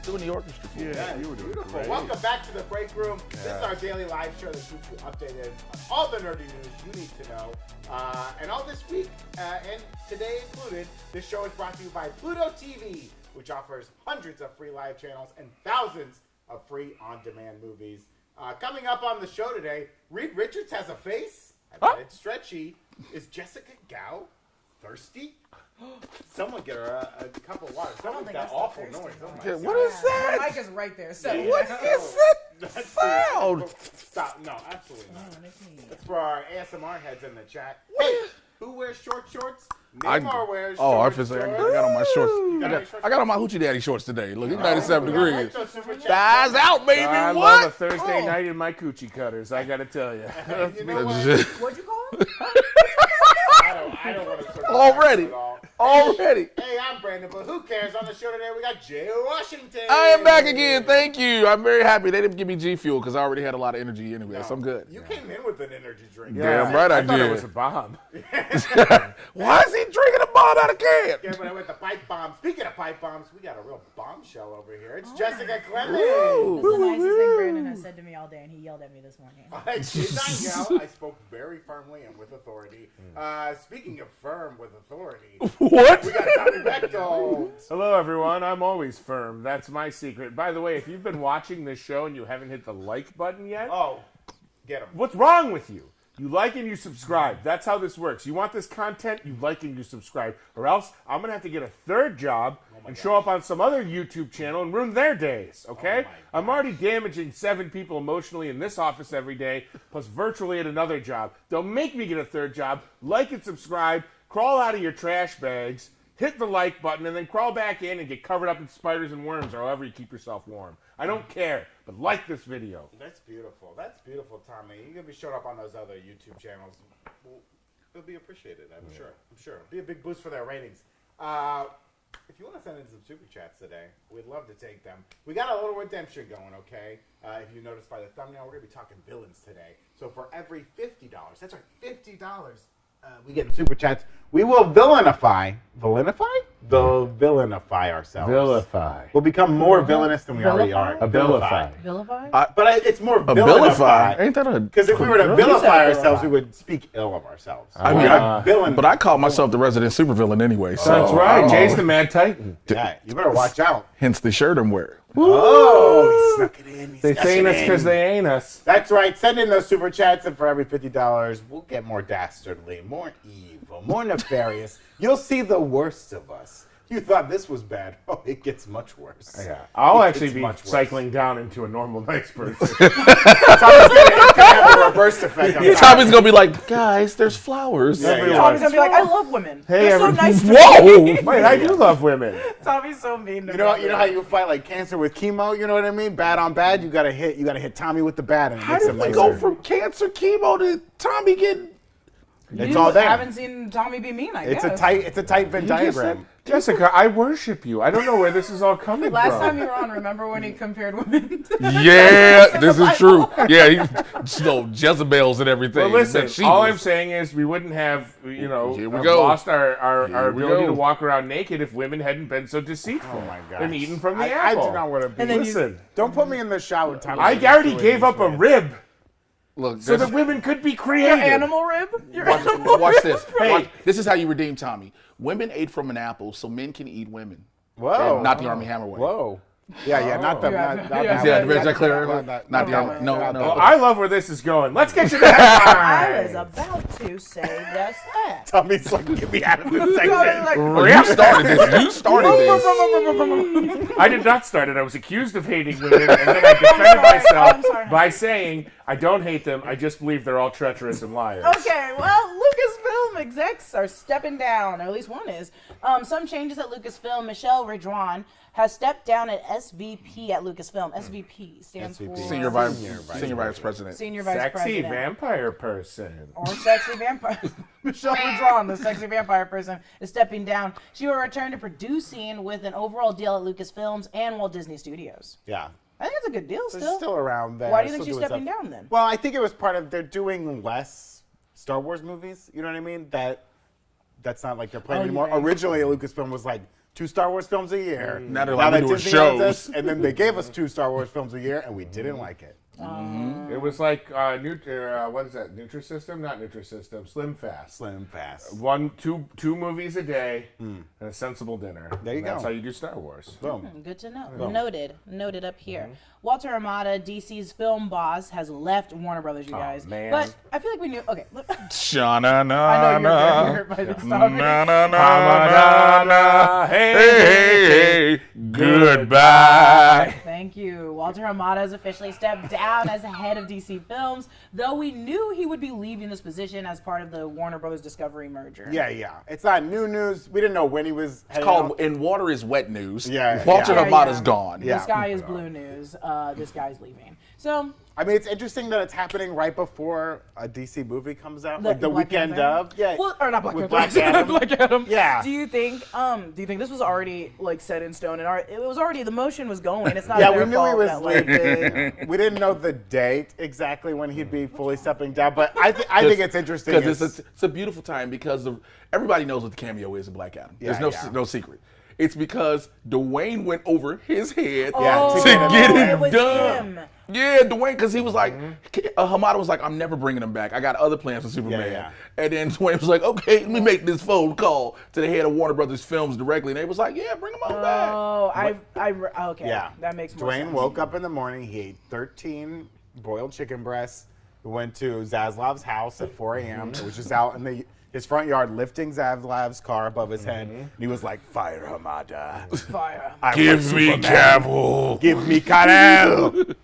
doing the orchestra. Yeah, you were doing beautiful. Welcome back to the Break Room. This is our daily live show that keeps you updated on all the nerdy news you need to know. And all this week, and today included, this show is brought to you by Pluto TV, which offers hundreds of free live channels and thousands of free on-demand movies. Coming up on the show today, Reed Richards has a face. I bet it's stretchy. Is Jessica Gao thirsty? Someone get her a cup of water. Someone make that awful noise. Oh what is that? The mic is right there. So What is that sound? Stop. No, absolutely not. Oh, that's me. That's for our ASMR heads in the chat. Hey, who wears short shorts? Neymar wears I shorts. got on my shorts. I got on my hoochie daddy shorts today. Look, it's 97 degrees. Thighs out, baby. I love a Thursday night in my coochie cutters. I gotta tell you. You know what? What'd you call him? I don't want to sort of Already. Hey, I'm Brandon, but who cares? On the show today, we got Jay Washington. I am back again. Thank you. I'm very happy. They didn't give me G Fuel because I already had a lot of energy anyway, so I'm good. You came in with an energy drink. Damn right I thought did. it was a bomb. Why is he drinking a bomb out of can? Yeah, but I went the pipe bomb. Speaking of pipe bombs, we got a real bombshell over here. It's Jessica Clemons. That's the nicest thing Brandon has said to me all day, and he yelled at me this morning. I did not yell. I spoke very firmly and with authority. Speaking of firm with authority, What? we got Tommy Bechtold. Hello, everyone. I'm always firm. That's my secret. By the way, if you've been watching this show and you haven't hit the like button yet, Get him. what's wrong with you? You like and you subscribe. That's how this works. You want this content, you like and you subscribe. Or else I'm going to have to get a third job and show up on some other YouTube channel and ruin their days, okay? I'm already damaging 7 people emotionally in this office every day, plus virtually at another job. Don't make me get a third job. Like and subscribe. Crawl out of your trash bags. Hit the like button, and then crawl back in and get covered up in spiders and worms, or however you keep yourself warm. I don't care, but like this video. That's beautiful. That's beautiful, Tommy. You're going to be showing up on those other YouTube channels. It'll be appreciated, I'm sure. It'll be a big boost for their ratings. If you want to send in some super chats today, we'd love to take them. We got a little redemption going, okay? If you noticed by the thumbnail, we're going to be talking villains today. So for every $50, that's right, $50, we get in super chats. We will villainify ourselves. Vilify. We'll become more villainous than we already are. Vilify. Vilify? But it's more Vilify? vilify. Ain't that a... Because if we were to vilify ourselves, we would speak ill of ourselves. I mean, villain. But I call myself the resident supervillain anyway, so... That's right. Jay's the Mad Titan. Yeah, you better watch out. Hence the shirt I'm wearing. Oh, he snuck it in. They saying us because they ain't us. That's right. Send in those super chats, and for every $50, we'll get more dastardly, more evil, more nefarious. You'll see the worst of us. You thought this was bad. Oh, it gets much worse. Yeah. I'll It actually gets be much worse. cycling down into a normal nice person. It's gonna have a reverse effect on Tommy's gonna be like, guys, there's flowers. Yeah, yeah. Tommy's gonna be like, I love women. Hey, They're so everybody. nice to Whoa! me. Wait, I do love women. Tommy's so mean to You me. know how you fight like cancer with chemo. You know what I mean? Bad on bad. You gotta hit Tommy with the bad, and it How makes did him we nicer. go from cancer chemo to Tommy getting... It's all there. I haven't seen Tommy be mean, I It's guess. a tight Venn diagram. Jessica, I worship you. I don't know where this is all coming Last from. time you were on, remember when he compared women to Yeah, this is true. Yeah, Jezebels and everything. Well, listen, That she all was. I'm saying is we wouldn't have, Here we go. lost our we ability go. to walk around naked if women hadn't been so deceitful. Oh my gosh. And eaten from the I apple. do not want to be. Listen, Don't put me in the shot with Tommy. I already gave up a rib Look, so that women could be your created. animal rib? Your animal watch rib? this. Hey. Watch. This is how you redeem Tommy. Women ate from an apple, so men can eat women. Whoa. Not the Army Hammer way. Whoa. Yeah, not the. Yeah, Not yeah. Yeah, that. is that clear? Not Not the Army. No. Well, I love where this is going. Let's get to the headlines. I was about to say just that. Tommy's like, get me out of this segment. Oh, you started this. You started this. I did not start it. I was accused of hating women, and then I defended I'm sorry. myself by saying I don't hate them. I just believe they're all treacherous and liars. Okay, well, Lucasfilm execs are stepping down, or at least one is. Some changes at Lucasfilm. Michelle Redron has stepped down at SVP at Lucasfilm. SVP stands for Senior Vice President. Senior Vice Sexy President. vampire person. Or sexy vampire. Michelle Redron, the sexy vampire person, is stepping down. She will return to producing with an overall deal at Lucasfilms and Walt Disney Studios. Yeah. I think it's a good deal She's still. still around there. Why do you think still she's doing stepping stuff. down then? Well, I think it was part of they're doing less Star Wars movies. You know what I mean? That that's not like their plan anymore. yeah. Originally, Lucasfilm was like 2 Star Wars films a year. Now they're like, we're doing Disney owns shows. us, and then they gave us 2 Star Wars films a year, and we didn't like it. It was like what is that? Nutrisystem? Not Nutrisystem. Slim Fast. Slim Fast. 2 movies a day and a sensible dinner. There you That's go. how you do Star Wars. Boom. Good to know. Noted up here. Walter Amada, DC's film boss, has left Warner Brothers, you guys. man. But I feel like we knew. Okay, look. Sha-na-na-na. I know you're hurt by this topic. Na-na-na-na-na. Hey, goodbye. Thank you. Walter Amada has officially stepped down as the head of DC Films, though we knew he would be leaving this position as part of the Warner Brothers Discovery merger. Yeah. It's not new news. We didn't know when he was heading It's called out. "In Water is Wet News." Yeah, Walter yeah. Amada's gone. Yeah. This guy is blue news. This guy's leaving. So I mean, it's interesting that it's happening right before a DC movie comes out, The like the Black weekend Panther? of. Yeah. Well, or not Black With Panther. Black Adam. Black Adam. Yeah. Do you think this was already like set in stone and it was already the motion was going? It's not Yeah, their we knew fault he was that, like, leaving. We didn't know the date exactly when he'd be fully stepping down, but I think it's interesting. Because it's a beautiful time because everybody knows what the cameo is in Black Adam. Yeah, There's yeah. no secret. It's because Dwayne went over his head Yeah, to to get get him him it was done. him. Yeah, Dwayne, because he was like, Hamada was like, I'm never bringing him back. I got other plans for Superman. Yeah. And then Dwayne was like, okay, let me make this phone call to the head of Warner Brothers Films directly. And they was like, yeah, bring him on back. Oh, okay. Yeah. That makes more sense. Dwayne woke up in the morning. He ate 13 boiled chicken breasts. We went to Zaslav's house at 4 a.m. It was just out in his front yard lifting Zaslav's car above his head. And he was like, fire Hamada. Fire. I Give want me Superman. Cavill. Give me Kal-El. Do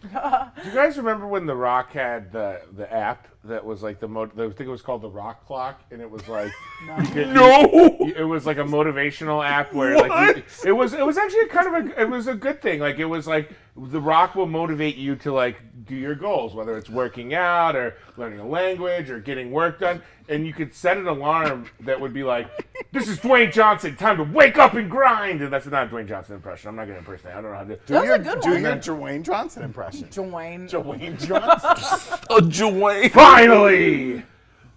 you guys remember when The Rock had the app that was like I think it was called the Rock Clock, and it was like it was like a motivational app where like it was actually kind of it was a good thing. Like it was like The Rock will motivate you to like do your goals, whether it's working out or learning a language or getting work done, and you could set an alarm that would be like, "This is Dwayne Johnson, time to wake up and grind." And that's not a Dwayne Johnson impression. I'm not gonna impersonate. I don't know how to do. That was a good Do one. your Dwayne Johnson impression. Dwayne. Dwayne Johnson. Dwayne. Finally,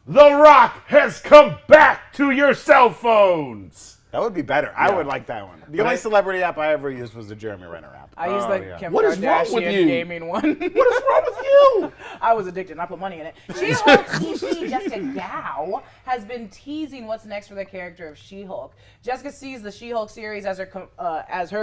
The Rock has come back to your cell phones. That would be better. I would like that one. The only celebrity app I ever used was the Jeremy Renner app. I used the yeah. Kim What is wrong with Kardashian you? gaming one. What is wrong with you? I was addicted and I put money in it. She-Hulk EP Jessica Gao has been teasing what's next for the character of She-Hulk. Jessica sees the She-Hulk series as her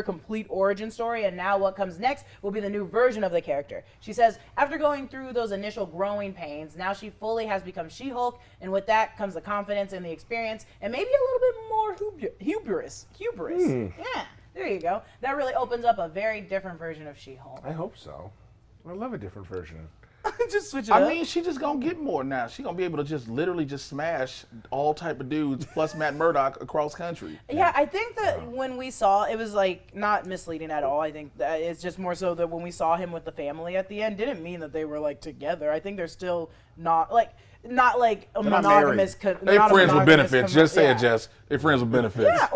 complete origin story, and now what comes next will be the new version of the character. She says, after going through those initial growing pains, now she fully has become She-Hulk, and with that comes the confidence and the experience, and maybe a little bit more hubris. Yeah. There you go. That really opens up a very different version of She-Hulk. I hope so. I love a different version. Just switch it up. I mean, she just gonna get more now. She gonna be able to just literally just smash all type of dudes plus Matt Murdock across country. Yeah, I think that when we saw, it was like not misleading at all. I think that it's just more so that when we saw him with the family at the end, didn't mean that they were like together. I think they're still not like a monogamous. They friends with benefits. Just say it, Jess. They friends with benefits. Yeah,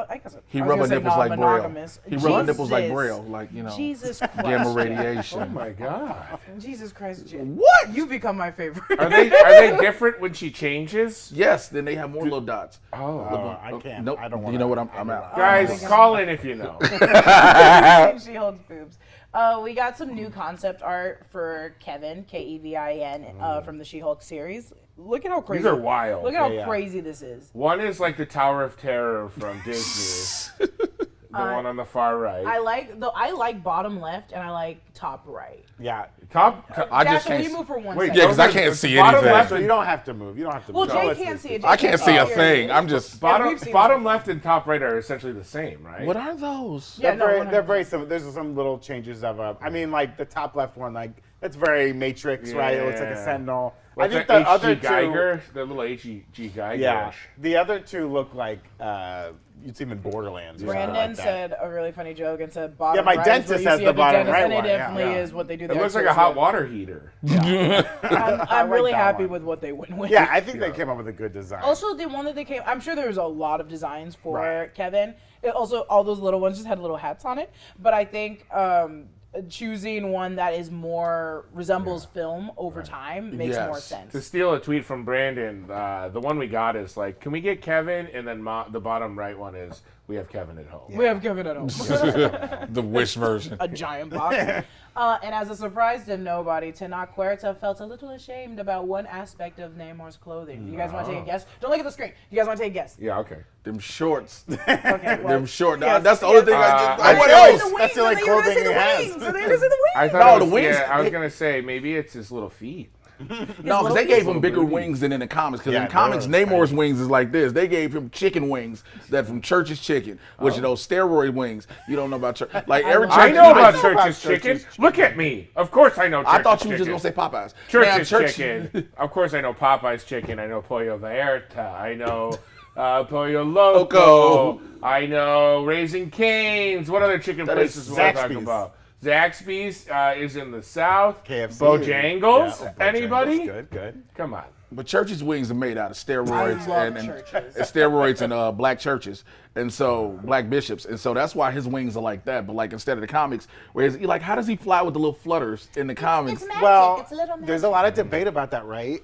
I guess. He I was rubbing gonna say nipples like Braille. non-monogamous. He rubbing nipples like Jesus. Braille, like Jesus Christ. gamma Oh radiation. my God. Jesus Christ. What? You become my favorite. Are they different when she changes? Yes, then they have more little dots. I can't. Nope. I don't want You know what? I'm out. Guys, call in if you know. She-Hulk's boobs. We got some new concept art for Kevin, Kevin, from the She-Hulk series. Look at how crazy. These are wild. Look at how Yeah. crazy this is. One is like the Tower of Terror from Disney. The one on the far right. I like bottom left and I like top right. Yeah. Top. I just Jack, will can't. you move for one Wait, second? Yeah, because I can't see Bottom anything. left So you don't have to move. You don't have to Well, move. Jay Let's can't listen. see it. I can't see a thing. I'm just. we've seen Bottom this left and top right are essentially the same, right? What are those? Yeah, They're very similar. There's some little changes of I mean, like the top left one, like it's very Matrix, right? It looks like a Yeah. Sentinel. What's I think that, the other H.G. Geiger, two, the little H.G. Geiger. yeah, the other two look like you'd see them in Borderlands. Or something Brandon like that. said a really funny joke and said bottom Yeah, my right dentist is what you has see the at bottom dentist, right and it one, yeah. definitely Yeah. is what they do. It looks like a hot water heater. I'm really that happy one. with what they went with. Yeah, I think they came up with a good design. Also, the one that they came, I'm sure there was a lot of designs for Right. Kevin. Also, all those little ones just had little hats on it. But I think choosing one that is more resembles film over time makes more sense. To steal a tweet from Brandon, the one we got is like, can we get Kevin? And then the bottom right one is, we have Kevin at home. We have Kevin at home. The Wish version. A giant box. And as a surprise to nobody, Tenoch felt a little ashamed about one aspect of Namor's clothing. You guys want to take a guess? Don't look at the screen. You guys want to take a guess? Yeah, okay. Them shorts. Okay. Well, Them shorts. yes, That's the only thing I did. What else? That's the only clothing he has. So they just see the wings. I thought No, the wings- Yeah, I was going to say, maybe it's his little feet. No, because they gave him bigger wings than in the comics. Because in Yeah, the comics, they were Namor's wings is like this. They gave him chicken wings that from Church's Chicken, which steroid wings. You don't know about Church. Like every I Church- know about know Church's about Chicken. Church's Look at me. Of course I know Church's I thought you were just Chicken. gonna say Popeyes. Church's Church- Chicken. Of course I know Popeye's Chicken. I know Pollo Vallarta. I know Pollo Loco. I know Raising Cane's. What other chicken That is places was I talking Zaxby's. about? Zaxby's is in the South. KFC. Bojangles. Yeah, Anybody? Good. Come on. But Church's wings are made out of steroids I love and Church's. steroids and black churches, and so black bishops, and so that's why his wings are like that. But like instead of the comics, whereas like how does he fly with the little flutters in the comics? It's magic. Well, It's a little magic. there's a lot of debate about that, right?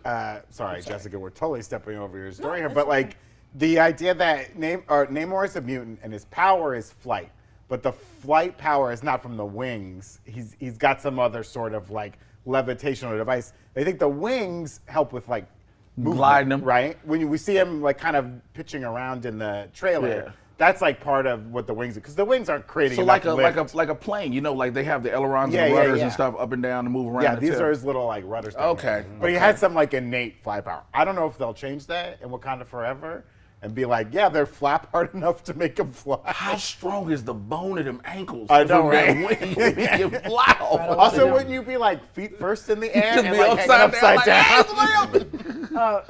Sorry, Jessica, we're totally stepping over your story here, but like the idea that Namor is a mutant and his power is flight, but the flight power is not from the wings. He's got some other sort of like levitational device. They think the wings help with like movement, Gliding him. right? When we see him like kind of pitching around in the trailer, Yeah. that's like part of what the wings do, because the wings aren't creating So enough like a lift. plane, like they have the ailerons Yeah, and the yeah, rudders yeah. and stuff up and down to move around. Yeah, the these tip. are his little like rudders. down Okay, there. But he okay. has some like innate fly power. I don't know if they'll change that in Wakanda Forever and be like, yeah, they're flap hard enough to make him fly. How strong is the bone of them ankles? I know, from that right? wing to make him fly off? Also, wouldn't you be like feet first in the air Just and be like upside hanging down, upside down?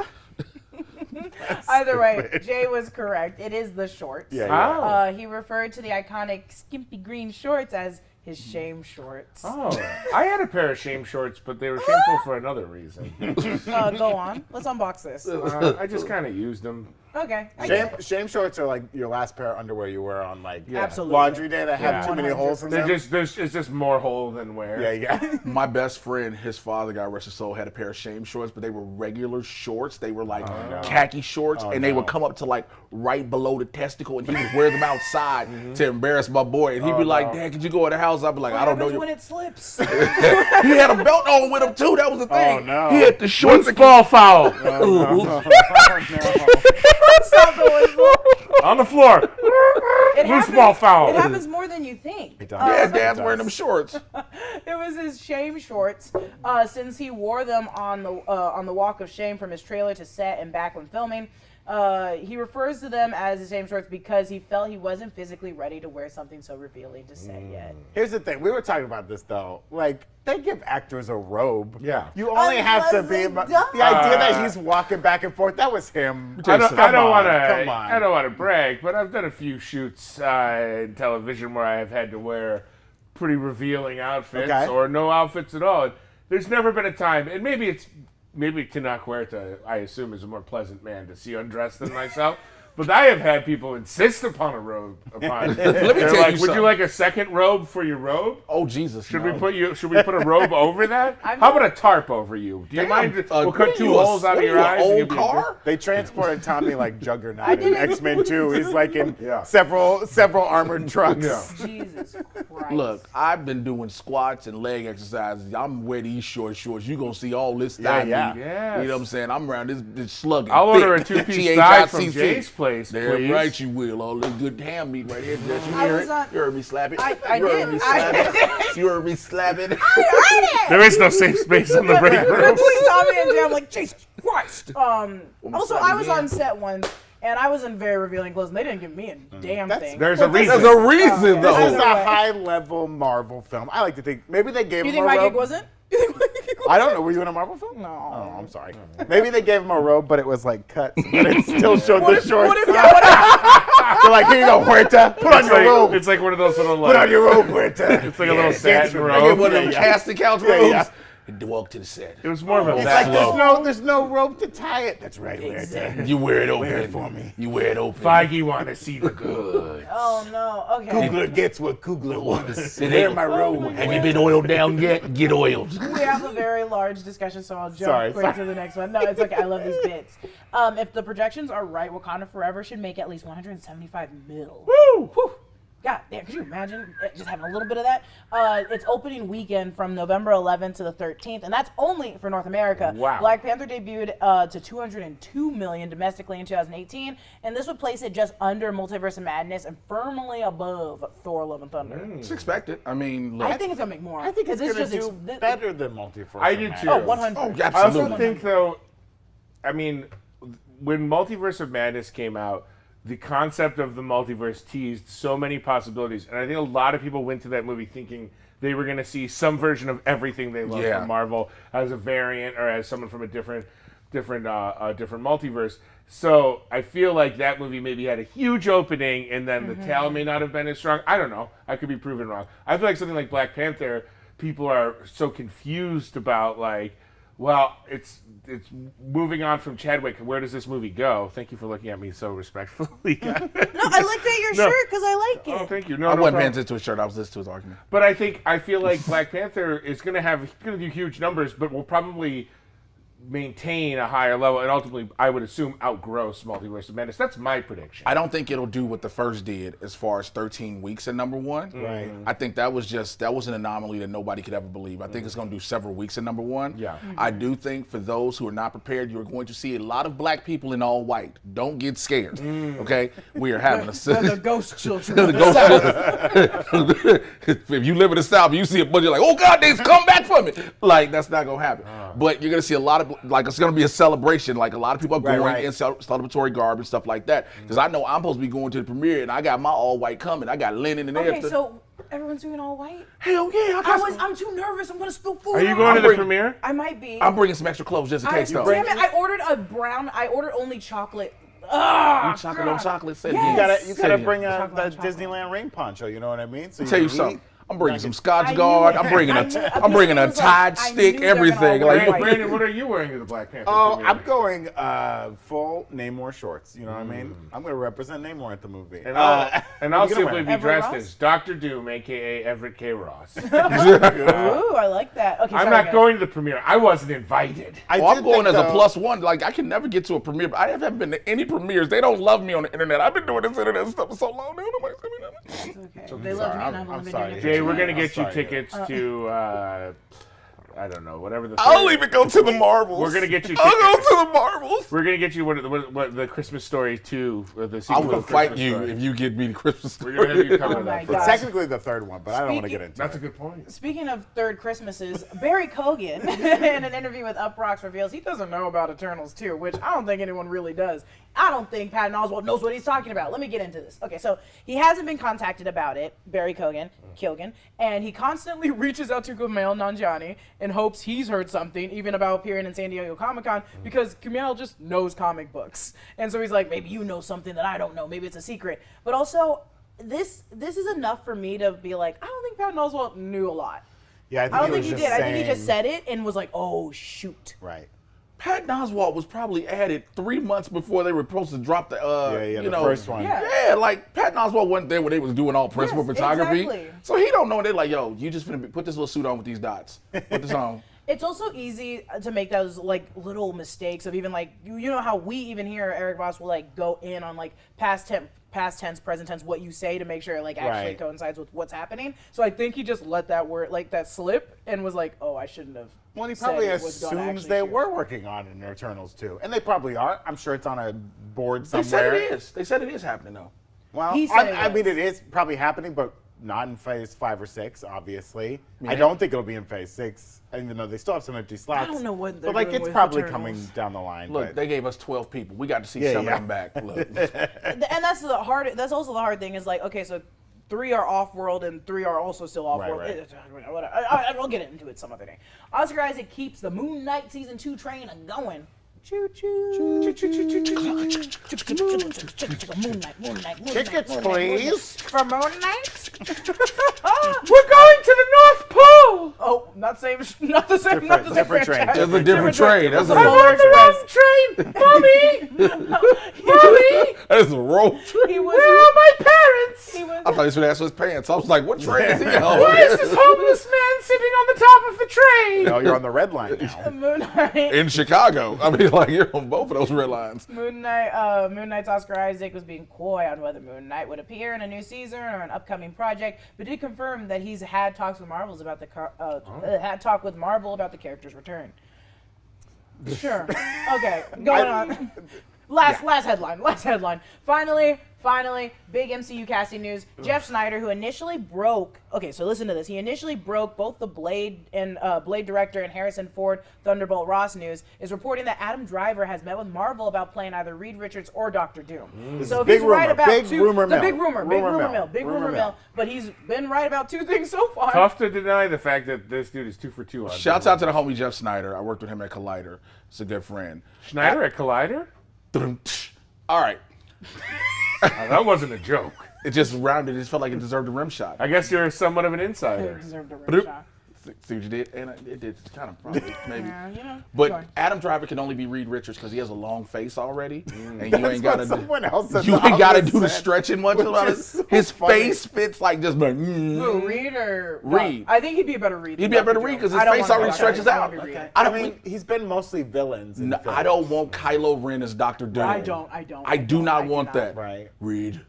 Either way, Jay was correct. It is the shorts. Yeah, yeah. Oh. He referred to the iconic skimpy green shorts as his shame shorts. Oh, I had a pair of shame shorts, but they were shameful for another reason. Go on. Let's unbox this. I just kind of used them. Okay. I get it. Shame shorts are like your last pair of underwear you wear on like Absolutely. laundry day that have Yeah. too many holes in them. It's just more hole than wear. Yeah. My best friend, his father, God rest his soul, had a pair of shame shorts, but they were regular shorts. They were like khaki shorts, and they would come up to like right below the testicle, and he would wear them outside to embarrass my boy. And he'd be like, "Dad, could you go in the house?" I'd be like, "I don't know What you." happens when it slips? He had a belt on with him too. That was the thing. Oh, no. He had the shorts. Loose ball foul Stop the whistle. on the floor. It Loose happens- ball foul. It happens more than you think. does. Yeah, Dad's wearing them shorts. It was his shame shorts, since he wore them on the walk of shame from his trailer to set and back when filming. He refers to them as his shame shorts because he felt he wasn't physically ready to wear something so revealing to set yet. Here's the thing. We were talking about this though. Like they give actors a robe. Yeah. You only have to Unless be. they The don't. idea that he's walking back and forth. That was him. I don't want Come to. on. I don't want to brag, but I've done a few shoots in television where I have had to wear pretty revealing outfits Okay. or no outfits at all. There's never been a time, and maybe Tenoch Huerta, I assume, is a more pleasant man to see undressed than myself. But I have had people insist upon a robe. Let me tell you would you something. like a second robe for your robe? Oh Jesus! Should no. we put a robe over that? How about a tarp over you? Do you mind? We'll cut two holes out of your eyes. and Old you'll be car? They transported Tommy like Juggernaut I in didn't- X-Men 2. He's like in Yeah. several armored trucks. Yeah. Jesus Christ. Look, I've been doing squats and leg exercises. I'm wear these shorts. You're gonna see all this Yeah, thigh yeah. meat. Yes. You know what I'm saying? I'm around this slugging. I'll order a thick, two-piece thigh from THICC. Jay's place, Damn please. right you will. All this good ham meat right here, Jess. You I hear was it? on- You heard me slap it. I you heard did. me slap it. You heard me slap it. There is no safe space in the break room. Between Tommy and Jay, I'm like, Jesus Christ. Also, slap I it was again. on set once, and I was in very revealing clothes, and they didn't give me a damn thing. There's a reason. There's a reason This is though. a high-level Marvel film. I like to think maybe they gave You him think a my robe. gig wasn't? You think my gig I don't know. Were you in a Marvel film? No. Oh, I'm sorry. Maybe they gave him a robe, but it was like cut, but it still showed the shorts. What if, what if, They're like, here you go, Huerta. Put on your robe. It's like one of those little Put on your robe, Huerta. It's like a little satin I get robe. one of them Yeah. casting couch Yeah, robes. yeah. and walk to the set. It was more of a It's back like there's no rope to tie it. That's right. Exactly. You wear it open. Wear it for me. You wear it open. Feige want to see the good. Oh no. Okay. Kugler gets what Kugler wants. It Wear ain't- my robe. Have you been oiled down yet? Get oiled. We have a very large discussion, so I'll jump Sorry. quick to the next one. No, it's okay. I love these bits. If the projections are right, Wakanda Forever should make at least 175 mil. Woo! Whew. God damn, could you imagine just having a little bit of that? It's opening weekend from November 11th to the 13th, and that's only for North America. Wow. Black Panther debuted to 202 million domestically in 2018, and this would place it just under Multiverse of Madness and firmly above Thor: Love and Thunder. It's expected. I mean, look. I think it's gonna make more. I think it's 'Cause going to just do better than Multiverse. I of do Madness. too. Oh, 100. Oh, I absolutely. also think, though, I mean, when Multiverse of Madness came out, the concept of the multiverse teased so many possibilities, and I think a lot of people went to that movie thinking they were going to see some version of everything they love from Marvel as a variant or as someone from a different multiverse. So I feel like that movie maybe had a huge opening, and then the tale may not have been as strong. I don't know. I could be proven wrong. I feel like something like Black Panther, people are so confused about, like, well, it's moving on from Chadwick. Where does this movie go? Thank you for looking at me so respectfully. No, I like that your shirt because I like it. Oh, thank you. No, I no wasn't problem. paying attention to his shirt. I was listening to his argument. But I feel like Black Panther is going to do huge numbers, but will probably maintain a higher level and ultimately, I would assume, outgross Multiverse of Madness. That's my prediction. I don't think it'll do what the first did as far as 13 weeks at number one. Right. I think that was an anomaly that nobody could ever believe. I think it's going to do several weeks at number one. Yeah. I do think for those who are not prepared, you're going to see a lot of black people in all white. Don't get scared. Okay? We are having The ghost children. the ghost. If you live in the South, you see a bunch of like, oh God, they've come back from it. Like, that's not gonna happen. But you're gonna see a lot of, like, it's gonna be a celebration. Like, a lot of people are going in celebratory garb and stuff like that. Because I know I'm supposed to be going to the premiere, and I got my all white coming. I got linen and Okay, everything. so everyone's doing all white? Hell yeah! I'm too nervous. I'm gonna spill food. Are you going to the bringing- premiere? I might be. I'm bringing some extra clothes just in case, though. Damn it! I ordered a brown. I ordered only chocolate. Ah, Chocolate God. on chocolate. Say it Yes. again. You Say gotta it bring again. the Chocolate. Disneyland rain poncho. You know what I mean? So Tell you eat. something. I'm bringing some Scotch I knew Guard. it. I'm bringing I knew- I'm bringing a I was like, Tide I stick, knew they're gonna everything. all wear Like, white. Brandon, what are you wearing to the Black Panther Oh, premiere? I'm going full Namor shorts. You know what I mean? I'm going to represent Namor at the movie. And I'll you gonna simply wear? be Everett dressed Ross? as Dr. Doom, a.k.a. Everett K. Ross. Ooh, I like that. Okay, I'm sorry, not guys. going to the premiere. I wasn't invited. I I'm did going think, as a though- plus one. Like, I can never get to a premiere. But I haven't been to any premieres. They don't love me on the internet. I've been doing this internet stuff for so long. They don't like me. Okay. They love me, and I've only been doing it for Jay, 2 we're going to months. get you sorry, tickets to, I don't know, whatever the I'll third- even go to the Marvels. We're going to get you I'll tickets. go to the Marvels. We're going to get you what the Christmas Story 2, the I sequel will to fight Christmas you Story. if you get me the Christmas. We're going to have you cover Oh my that. God. It's technically the third one, but I don't want to get into That's a it. good point. Speaking of third Christmases, Barry Kogan, in an interview with Uproxx, reveals he doesn't know about Eternals 2, which I don't think anyone really does. I don't think Patton Oswalt knows what he's talking about. Let me get into this. Okay, so he hasn't been contacted about it, Barry Kogan, and he constantly reaches out to Kumail Nanjiani in hopes he's heard something, even about appearing in San Diego Comic-Con, because Kumail just knows comic books. And so he's like, maybe you know something that I don't know. Maybe it's a secret. But also, this is enough for me to be like, I don't think Patton Oswalt knew a lot. Yeah, I don't think was he just did. I think he just saying- said it and was like, oh, shoot. Right. Patton Oswalt was probably added 3 months before they were supposed to drop the, the first one. Yeah. Yeah, like Patton Oswalt wasn't there when they was doing all principal Yes, photography. exactly. So he don't know. They're like, yo, you just finna put this little suit on with these dots. Put this on. It's also easy to make those like little mistakes of even like you know how we even here Eric Voss will like go in on like past tense, present tense, what you say to make sure it like actually Right. coincides with what's happening. So I think he just let that word like that slip and was like, oh, I shouldn't have. Well, he said probably it was gonna assumes actually they shoot. were working on an Eternals too, and they probably are. I'm sure it's on a board They somewhere. said it is. They said it is happening though. Well, He said it I mean, was. it is probably happening, but not in phase 5 or 6, obviously. Yeah. I don't think it'll be in phase 6, even though they still have some empty slots. don't know what they're But like, doing it's with probably Eternals. coming down the line. Look, but they gave us 12 people. We got to see Yeah, some yeah. of them back. Look. And that's the hard. That's also the hard thing is like, okay, so 3 are off-world and 3 are also still off-world. Right. Whatever. I'll get into it some other day. Oscar Isaac keeps the Moon Knight season 2 train going. Choo choo. Moon Knight. tickets, please. For Moon Knight? We're going to the North Pole! no! Oh, not the same, not the same Different train. franchise. It's a different train. That's a Polar Express. train, mommy, mommy. That's a road train. He was. Where are my parents? He was. I thought he was going to ask for his pants. I was like, what train is he on? Why is this homeless man sitting on the top of the train? No, you're on the red line now. Moon Knight. In Chicago. I mean, like, you're on both of those red lines. Moon Knight's Oscar Isaac was being coy on whether Moon Knight would appear in a new season or an upcoming project, but did confirm that he's had talks with Marvel about the character's return. Sure. Okay. Going on. Last headline. Finally, big MCU casting news. Jeff Snyder, who initially broke. Okay, so listen to this. He initially broke both the Blade director and Harrison Ford Thunderbolt Ross news, is reporting that Adam Driver has met with Marvel about playing either Reed Richards or Doctor Doom. So if big he's right rumor, about big two, rumor the mill. big rumor Rumor mill. But he's been right about two things so far. Tough to deny the fact that this dude is 2 for 2 on. Shouts out to the homie Jeff Snyder. I worked with him at Collider. It's a good friend. Schneider at Collider. All right. That wasn't a joke. It just rounded. It just felt like it deserved a rim shot. I guess you're somewhat of an insider. Deserved a rim shot. See what you did? And it did kind of probably, maybe. Yeah, you know. But Sure. Adam Driver can only be Reed Richards because he has a long face already, and you ain't got to. Someone else You ain't got to do the said, stretching much which about it. is so His funny. face fits like just like. Who, Reed or Reed. I think he'd be a better Reed. He'd be a better Reed because his face already stretches out. I mean, he's been mostly villains. In No, films. I don't want Kylo Ren as Dr. Doom. I do not do want not. that. Right. Reed,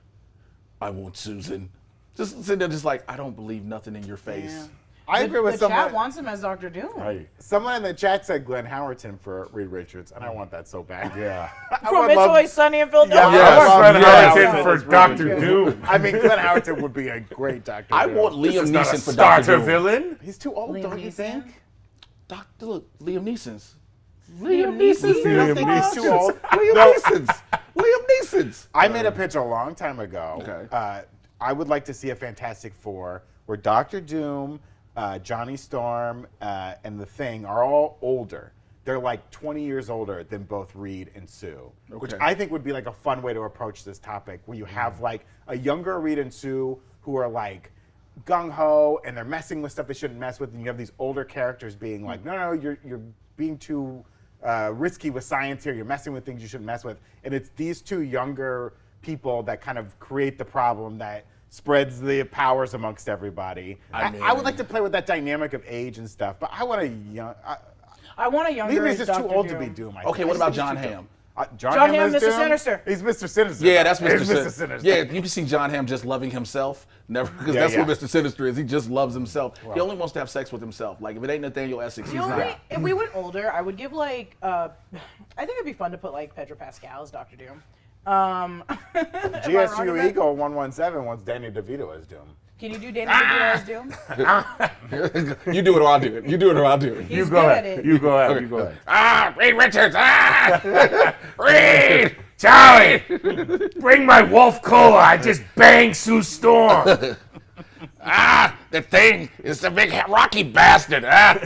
I want Susan. Just sitting there, just like I don't believe nothing in your face. Yeah. I agree with the chat someone. wants him as Dr. Doom. Right. Someone in the chat said Glenn Howerton for Reed Richards, and I want that so bad. Yeah. From It's Always Sunny in Philadelphia. Yeah, Yes, I want Glenn yes. Howerton for Doctor Doom. I mean, Glenn Howerton would be a great Doctor. I Doom. want Liam Not a Neeson for Dr. starter Doom. villain. He's too old, Liam don't you Neeson? think? Look, Liam Neeson's. Liam Neeson. You don't think he's too old? Liam No. Neeson's. Liam Neeson's. I made a pitch a long time ago. Okay. I would like to see a Fantastic Four where Doctor Doom, Johnny Storm, and the Thing are all older. They're like 20 years older than both Reed and Sue, which Okay. I think would be like a fun way to approach this topic, where you have like a younger Reed and Sue who are like gung-ho and they're messing with stuff they shouldn't mess with, and you have these older characters being like, no, you're being too risky with science here. You're messing with things you shouldn't mess with. And it's these two younger people that kind of create the problem that spreads the powers amongst everybody. I would like to play with that dynamic of age and stuff, but I want a young. I want a younger Maybe he's just Dr. too old Doom. to be Doom. I Okay, think. what I about think John he's too Hamm? John Hamm, is Mr. Doom? Sinister. He's Mr. Sinister. Yeah, that's He's Mr. Sinister. Yeah, you can see John Hamm just loving himself. Never, because that's what Mr. Sinister is. He just loves himself. He only wants to have sex with himself. Like if it ain't Nathaniel Essex, he's not. If we went older, I would give like I think it'd be fun to put like Pedro Pascal as Dr. Doom. GSU Eagle 117 wants Danny DeVito as Doom. Can you do Danny DeVito as Doom? You do it or I'll do it. You do it or I'll do it. He's good at it. You go ahead. You go ahead. Ah, Reed Richards. Ah, Reed! Charlie! Bring my Wolf Cola. I just banged Sue Storm. ah, the Thing is the big rocky bastard. Ah.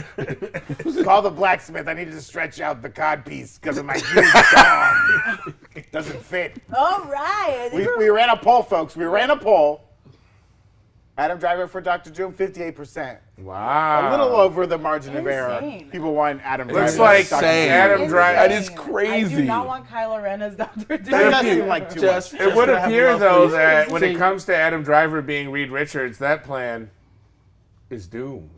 Call the blacksmith. I needed to stretch out the cod piece because of my huge dong. It doesn't fit. All right. We ran a poll, folks. We ran a poll. Adam Driver for Dr. Doom, 58%. Wow. A little over the margin of error. Insane. People want Adam Driver. Looks like as Dr. Doom. Adam Driver. That is I crazy. do not want Kylo Ren as Dr. Doom. That does seem like too Just- much. It would Just to appear, have though, love for that when See- it comes to Adam Driver being Reed Richards, that plan is doomed.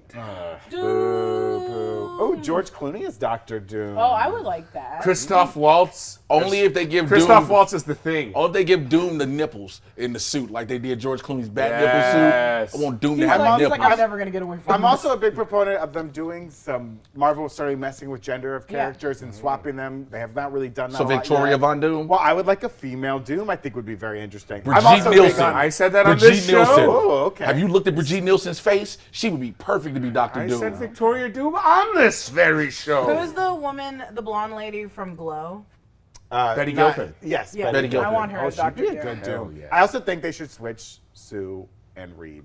Oh, George Clooney is Dr. Doom. Oh, I would like that. Christoph Waltz. Only if they give Christoph Doom. Waltz is the Thing. Only if they give Doom the nipples in the suit, like they did George Clooney's bat Yes. nipple suit. I want Doom He's to have like, nipples. I'm never going to get away from I'm this. also a big proponent of them doing some Marvel starting messing with gender of characters and swapping them. They have not really done that. So a lot Victoria yet. Von Doom. Well, I would like a female Doom. I think would be very interesting. Brigitte I'm also big Nielsen. on- I said that on Brigitte this show. Nielsen. Oh, okay. Have you looked at Brigitte Nielsen's face? She would be perfect to be Dr. I Doom. said Victoria Doom on this very show. Who's the woman, the blonde lady from Glow? Betty not- Gilpin. Yes, Yeah, Betty Gilpin. I want her Oh, as she'd Dr. be a Doom. good Hell Doom. yeah. I also think they should switch Sue and Reed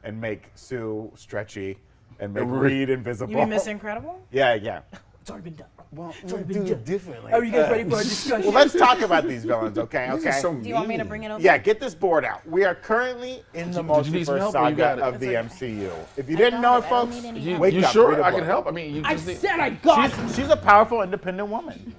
and make Sue stretchy and make Reed invisible. You mean Miss Incredible? Yeah, yeah. It's already been done. Well, we'll do it differently. Are you guys ready for a discussion? Well, let's talk about these villains, okay? Okay. So Do you want me to bring it over? Yeah, get this board out. We are currently in the Did you need some multiverse help or you got saga it? of the MCU. If you didn't know it, I don't folks, need any You, help. wake you up, sure read a I can book. help? I mean, you I just need. said I got it. She's a powerful, independent woman.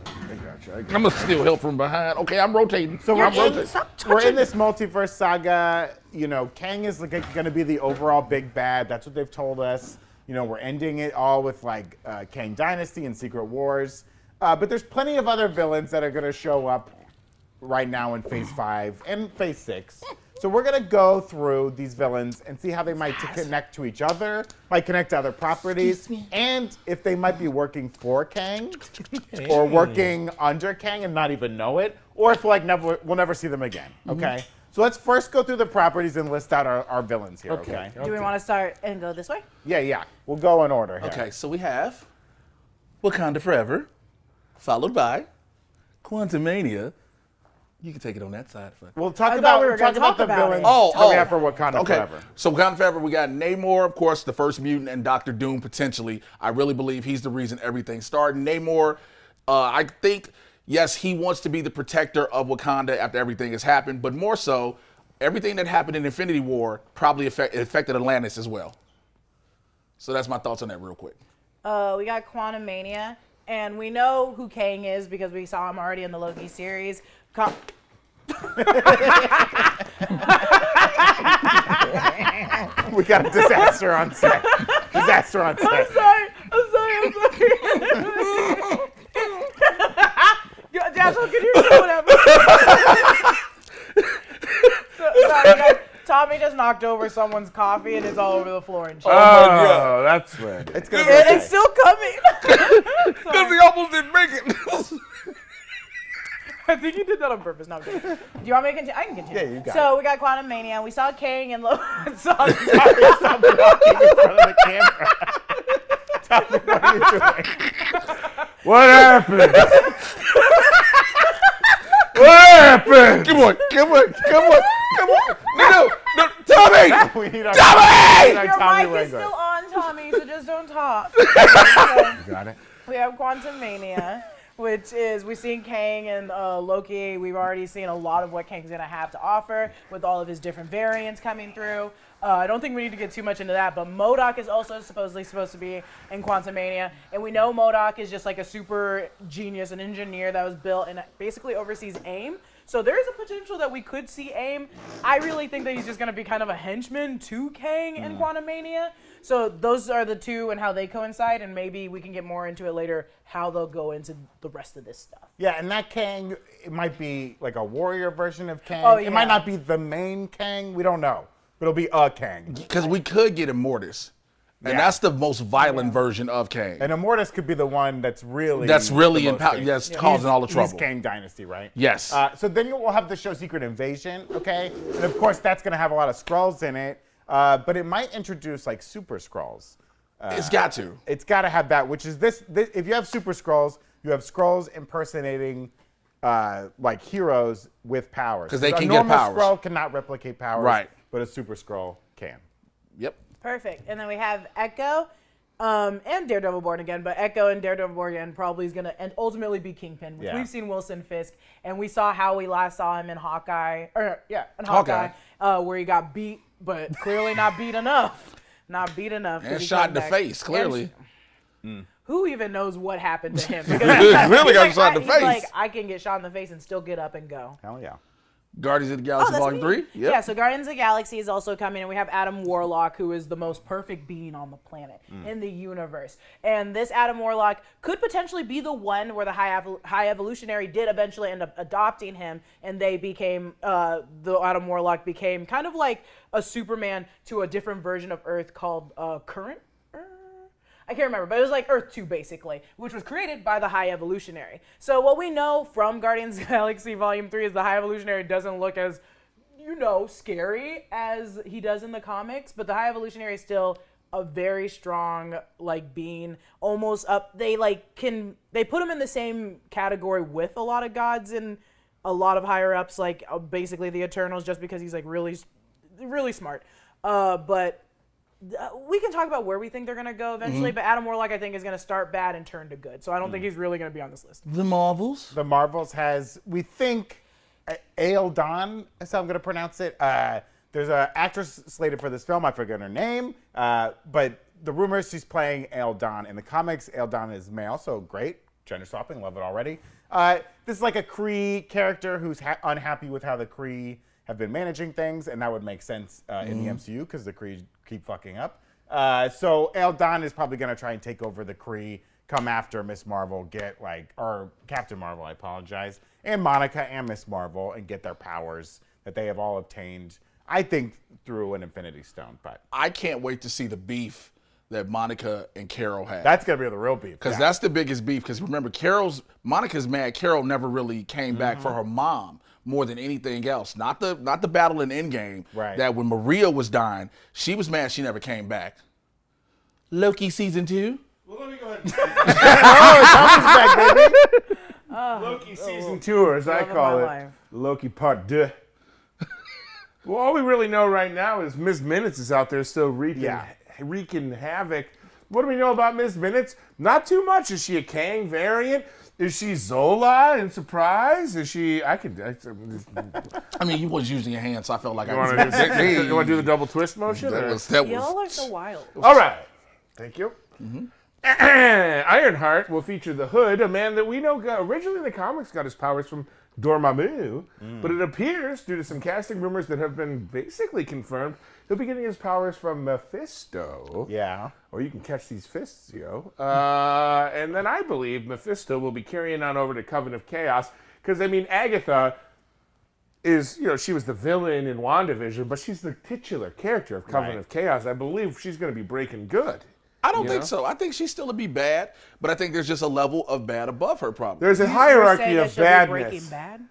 I'm gonna steal help from behind. Okay, I'm rotating. So I'm rotating. we're in this multiverse saga. You know, Kang is going to be the overall big bad. That's what they've told us. You know, we're ending it all with like Kang Dynasty and Secret Wars. But there's plenty of other villains that are going to show up right now in Phase 5 and Phase 6. So we're going to go through these villains and see how they might connect to each other, might connect to other properties, and if they might be working for Kang or working under Kang and not even know it, or if we'll never see them again, okay? So let's first go through the properties and list out our villains here, okay? Do we want to start and go this way? Yeah. We'll go in order here. Okay, so we have Wakanda Forever, followed by Quantumania. You can take it on that side. We'll talk I about thought we were gonna the talk about villains it. that we have for Wakanda Okay. Forever. So Wakanda Forever, we got Namor, of course, the first mutant, and Doctor Doom potentially. I really believe he's the reason everything started. Namor, I think, yes, he wants to be the protector of Wakanda after everything has happened, but more so, everything that happened in Infinity War probably affected Atlantis as well. So that's my thoughts on that real quick. We got Quantumania, and we know who Kang is because we saw him already in the Loki series. We got a disaster on set. Disaster on set. I'm sorry. Dashiell, can you do whatever? Sorry, guys. Tommy just knocked over someone's coffee and it's all over the floor and shit. Oh, that's weird. It's gonna be okay. It's still coming. Because he almost didn't make it. I think you did that on purpose. No, I'm kidding. Do you want me to continue? I can continue. Yeah, you got So we got Quantumania. We saw Kang and Loki. Stop blocking in front of the camera. Tell me what are you doing? What happened? What happened? Come on. No, Tommy! We need our Tommy! we need our Your Tommy mic is Winger. still on, Tommy, so just don't talk. You got it. We have Quantumania, which is we've seen Kang and Loki. We've already seen a lot of what Kang's gonna have to offer with all of his different variants coming through. I don't think we need to get too much into that, but MODOK is also supposedly supposed to be in Quantumania, and we know MODOK is just like a super genius, an engineer that was built and basically oversees AIM. So there is a potential that we could see AIM. I really think that he's just going to be kind of a henchman to Kang in Quantumania. So those are the two and how they coincide, and maybe we can get more into it later, how they'll go into the rest of this stuff. Yeah, and that Kang, it might be like a warrior version of Kang. Oh, It might yeah. not be the main Kang. We don't know. But it'll be a Kang. Because we could get Immortus. And Yeah. that's the most violent version of Kang. And Immortus could be the one that's really That's really the most that's dangerous. causing all the trouble. He's Kang Dynasty, right? Yes. So then we'll have the show Secret Invasion, okay? And of course, that's going to have a lot of Skrulls in it. But it might introduce like Super Skrulls. It's got to. It's got to have that, which is this. If you have Super Skrulls, you have Skrulls impersonating like heroes with powers. 'Cause they So can a get normal powers. Skrull cannot replicate powers, Right. but a Super Skrull can. Yep. Perfect. And then we have Echo and Daredevil Born Again, but Echo and Daredevil Born Again probably is going to ultimately be Kingpin, which Yeah. we've seen Wilson Fisk, and we saw how we last saw him in Hawkeye, where he got beat, but clearly not beat enough. Not beat enough. 'cause And he shot came in the back. face, clearly. Who even knows what happened to him? Really got shot in the he's face. like, I can get shot in the face and still get up and go. Hell yeah. Guardians of the Galaxy that's Volume me. 3? Yep. Yeah, so Guardians of the Galaxy is also coming, and we have Adam Warlock, who is the most perfect being on the planet in the universe. And this Adam Warlock could potentially be the one where the High Evolutionary did eventually end up adopting him, and they became, the Adam Warlock became kind of like a Superman to a different version of Earth called Current. I can't remember, but it was like Earth 2, basically, which was created by the High Evolutionary. So what we know from Guardians of the Galaxy Volume 3 is the High Evolutionary doesn't look as, scary as he does in the comics, but the High Evolutionary is still a very strong, being, almost up. They put him in the same category with a lot of gods and a lot of higher-ups, basically the Eternals, just because he's, really, really smart. But we can talk about where we think they're going to go eventually, but Adam Warlock, I think, is going to start bad and turn to good. So I don't think he's really going to be on this list. The Marvels. The Marvels has, we think, Aeldon, is how I'm going to pronounce it. There's an actress slated for this film. I forget her name. But the rumor is she's playing Aeldon. In the comics, Aeldon is male, so great. Gender swapping, love it already. This is like a Kree character who's unhappy with how the Kree have been managing things, and that would make sense in the MCU because the Kree keep fucking up. So Aeldon is probably going to try and take over the Kree, come after Miss Marvel, or Captain Marvel, I apologize, and Monica and Miss Marvel, and get their powers that they have all obtained, I think, through an Infinity Stone. But I can't wait to see the beef that Monica and Carol have. that's going to be the real beef. Because that's the biggest beef. Because remember, Monica's mad. Carol never really came back for her mom more than anything else. Not the battle in Endgame. Right. That when Maria was dying, she was mad she never came back. Loki season 2. Well, let me go ahead and Tommy's back, baby. Loki season 2, or as I call it, life. Loki part 2. Well, all we really know right now is Ms. Minutes is out there still wreaking havoc. What do we know about Ms. Minutes? Not too much. Is she a Kang variant? Is she Zola in Surprise? Is she? I mean, you was using your hands, so I felt like you want to do the double twist motion? Y'all are so wild. All right. Thank you. Ironheart will feature the Hood, a man that we know originally in the comics got his powers from Dormammu, but it appears, due to some casting rumors that have been basically confirmed, he'll be getting his powers from Mephisto. Yeah. Or you can catch these fists, yo. And then I believe Mephisto will be carrying on over to Coven of Chaos, because, I mean, Agatha is, she was the villain in WandaVision, but she's the titular character of Coven of Chaos. I believe she's going to be breaking good. I don't think so. I think she's still to be bad, but I think there's just a level of bad above her, probably. There's a hierarchy of badness. Breaking Bad?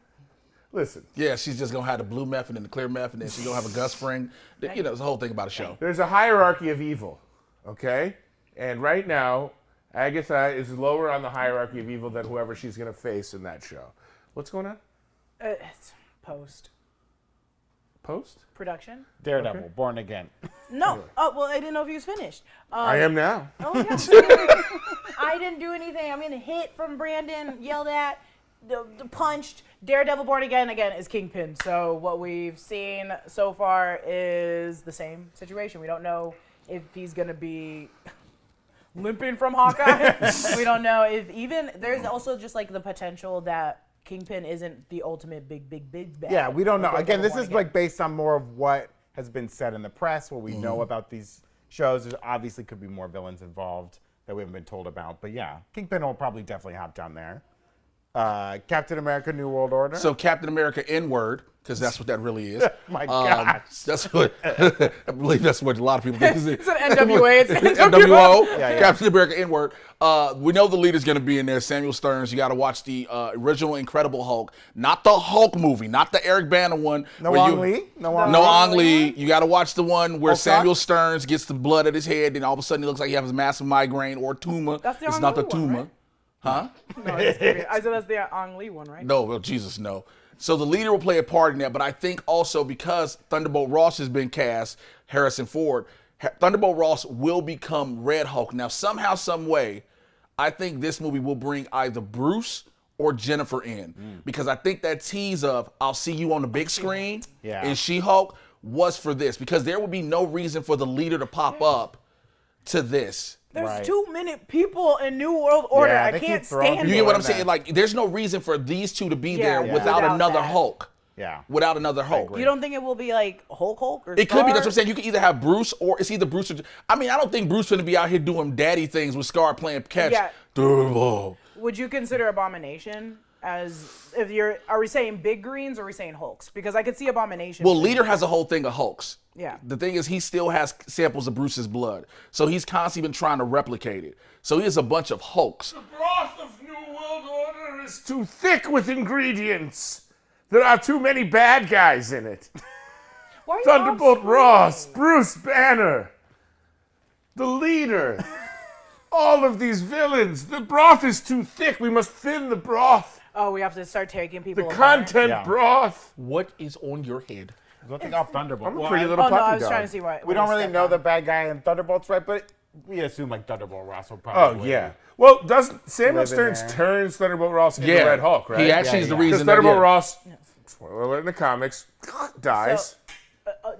Listen. Yeah, she's just going to have the blue meth and then the clear meth, and then she's going to have a Gus Fring. It's the whole thing about a show. There's a hierarchy of evil, okay? And right now, Agatha is lower on the hierarchy of evil than whoever she's going to face in that show. What's going on? It's post. Post? Production? Daredevil, Born Again. No. Oh, well, I didn't know if he was finished. I am now. Oh, yeah. I didn't do anything. I'm getting hit from Brandon, yelled at, punched. Daredevil Born Again is Kingpin. So what we've seen so far is the same situation. We don't know if he's going to be limping from Hawkeye. We don't know if there's also just like the potential that Kingpin isn't the ultimate big bad. Yeah, we don't know. Like Again, this is Again. like based on more of what has been said in the press, what we know about these shows. There obviously could be more villains involved that we haven't been told about. But yeah, Kingpin will probably definitely hop down there. Captain America, New World Order. So Captain America N-word, because that's what that really is. My gosh. That's what I believe. That's what a lot of people think. It's an NWA. It's NWO. Yeah. Captain America N-word. We know the leader's going to be in there. Samuel Stearns. You got to watch the original Incredible Hulk, not the Hulk movie, not the Eric Bana one. No Ang Lee. No Ang Lee. You got to watch the one where Hulk Samuel Hulk? Stearns gets the blood at his head, and all of a sudden he looks like he has a massive migraine or tumor. That's the it's Ang not the Lee one, tumor. right? Huh? No, I said that's the Ang Lee one, right? No, well, Jesus, no. So the leader will play a part in that, but I think also because Thunderbolt Ross has been cast, Harrison Ford, Thunderbolt Ross will become Red Hulk. Now, somehow, some way, I think this movie will bring either Bruce or Jennifer in. Because I think that tease of, I'll see you on the big screen in She-Hulk was for this. Because there would be no reason for the leader to pop up to this. There's too many people in New World Order. Yeah, I they can't keep throwing stand You it. get what I'm that. saying? Like, there's no reason for these two to be there Yeah. without Without another that. Hulk. Yeah. Without another Hulk. You don't think it will be like Hulk or It could be. That's what I'm Scar? saying. You could either have Bruce or it's either Bruce or... I mean, I don't think Bruce going to be out here doing daddy things with Scar playing catch. Yeah. Durable. Would you consider Abomination as are we saying big greens or are we saying Hulks? Because I could see Abomination. Well, Leader has a whole thing of Hulks. Yeah. The thing is, he still has samples of Bruce's blood. So he's constantly been trying to replicate it. So he has a bunch of Hulks. The broth of New World Order is too thick with ingredients. There are too many bad guys in it. Why are you Thunderbolt all Ross, Bruce Banner, the leader, all of these villains. The broth is too thick. We must thin the broth. Oh, we have to start taking people The apart. content Yeah. broth. What is on your head? Looking up Thunderbolt. I'm a Well, pretty little Oh no, puppy I was dog. trying to see what. we don't really know the bad guy in Thunderbolts, right? But we assume like Thunderbolt Ross will Oh, probably. yeah. Well, doesn't Samuel Live in Stearns there. turns Thunderbolt Ross into Yeah, Red Hulk, right? He actually is the yeah. reason. Because that, Thunderbolt yeah. Ross, spoiler alert in the comics, dies.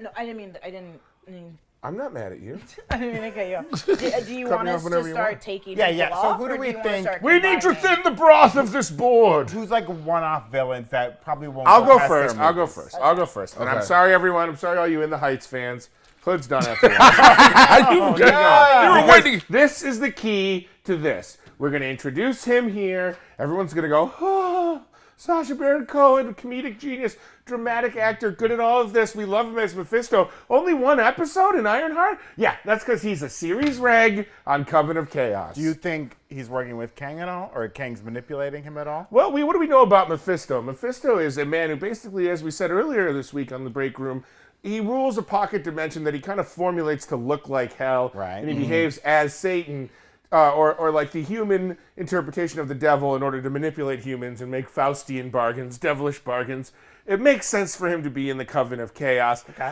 No, I didn't mean. I'm not mad at you. I didn't mean to get you. Do you Cut want me us off whenever to you start want. taking Yeah, people yeah. So off, who do or we you wanna think- start We need to combining? thin the broth of this board. Who's like one-off villains that probably won't. I'll go past their first. I'll go movies? first. I'll go first. And I'm Okay. sorry, everyone. I'm sorry, all you In the Heights fans. Hood's done after that. You were waiting. This is the key to this. We're going to introduce him here. Everyone's going to go, oh, Sacha Baron Cohen, comedic genius, dramatic actor, good at all of this. We love him as Mephisto. Only one episode in Ironheart? Yeah, that's because he's a series reg on Coven of Chaos. Do you think he's working with Kang at all, or Kang's manipulating him at all? Well, what do we know about Mephisto? Mephisto is a man who basically, as we said earlier this week on the break room, he rules a pocket dimension that he kind of formulates to look like hell. Right. And he behaves as Satan, or like the human interpretation of the devil in order to manipulate humans and make Faustian bargains, devilish bargains. It makes sense for him to be in the Coven of Chaos. Okay.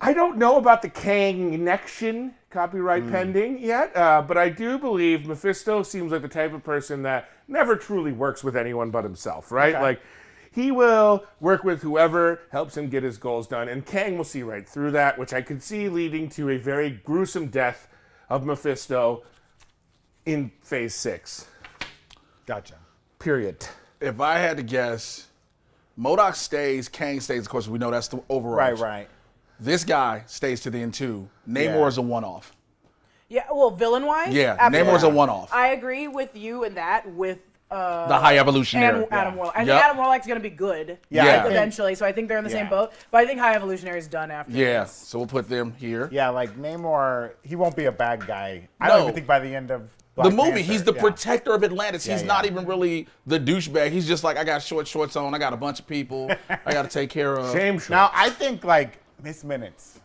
I don't know about the Kang connection, copyright pending yet, but I do believe Mephisto seems like the type of person that never truly works with anyone but himself, right? Okay. Like, he will work with whoever helps him get his goals done, and Kang will see right through that, which I could see leading to a very gruesome death of Mephisto in Phase 6. Gotcha. Period. If I had to guess, MODOK stays, Kang stays. Of course, we know that's the overall. Right. This guy stays to the end too. Namor is a one-off. Yeah, well, villain-wise, Yeah, absolutely. Namor's a one-off. I agree with you in that. With The High Evolutionary. Adam Warlock. I think Yep. Adam Warlock's gonna be good. Yeah, Yeah. I think- Eventually, so I think they're in the same Yeah. boat. But I think High Evolutionary is done after. Yeah, this. so we'll put them here. Yeah, like Namor, he won't be a bad guy. I No. don't even think by the end of The Black movie, Panther, he's the yeah. protector of Atlantis. He's Yeah, not yeah. even really the douchebag. He's just like, I got shorts on. I got a bunch of people I got to take care of. Shame short. Now, I think like Miss Minutes.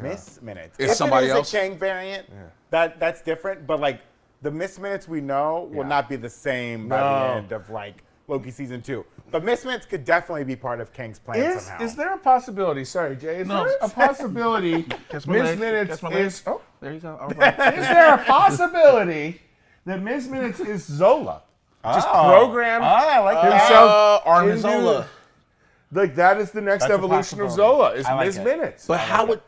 Miss Minutes. It's If somebody it is else? a Kang variant, that's different. But like the Miss Minutes we know will not be the same by the No. end of like Loki season 2. But Miss Minutes could definitely be part of Kang's plan somehow. Is there a possibility, sorry, Jay, is No. there a possibility Catch my Miss leg. Minutes Catch my leg. is... Oh, There you go. All right. is there a possibility that Miss Minutes is Zola? Just programmed I like that. himself Armin into- Zola. Like, that is the next That's a evolution of possibility. Zola, is I like Miss it. Minutes. But how would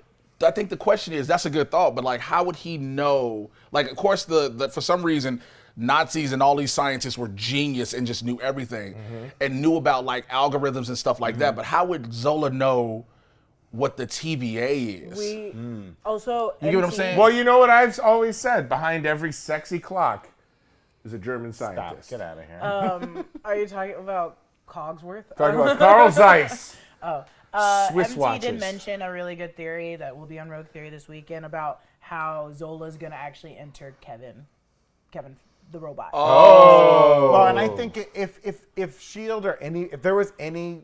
I think the question is, that's a good thought, but like how would he know? Like, of course, the for some reason Nazis and all these scientists were genius and just knew everything and knew about like algorithms and stuff like that. But how would Zola know what the TVA is? We also. You get what I'm saying? Well, you know what I've always said? Behind every sexy clock is a German Stop. scientist. Get out of here. Are you talking about Cogsworth? Talking about Carl Zeiss. Swiss MC watches. did mention a really good theory that will be on Rogue Theory this weekend about how Zola's gonna actually enter Kevin, the robot. Well, and I think if Shield or if there was any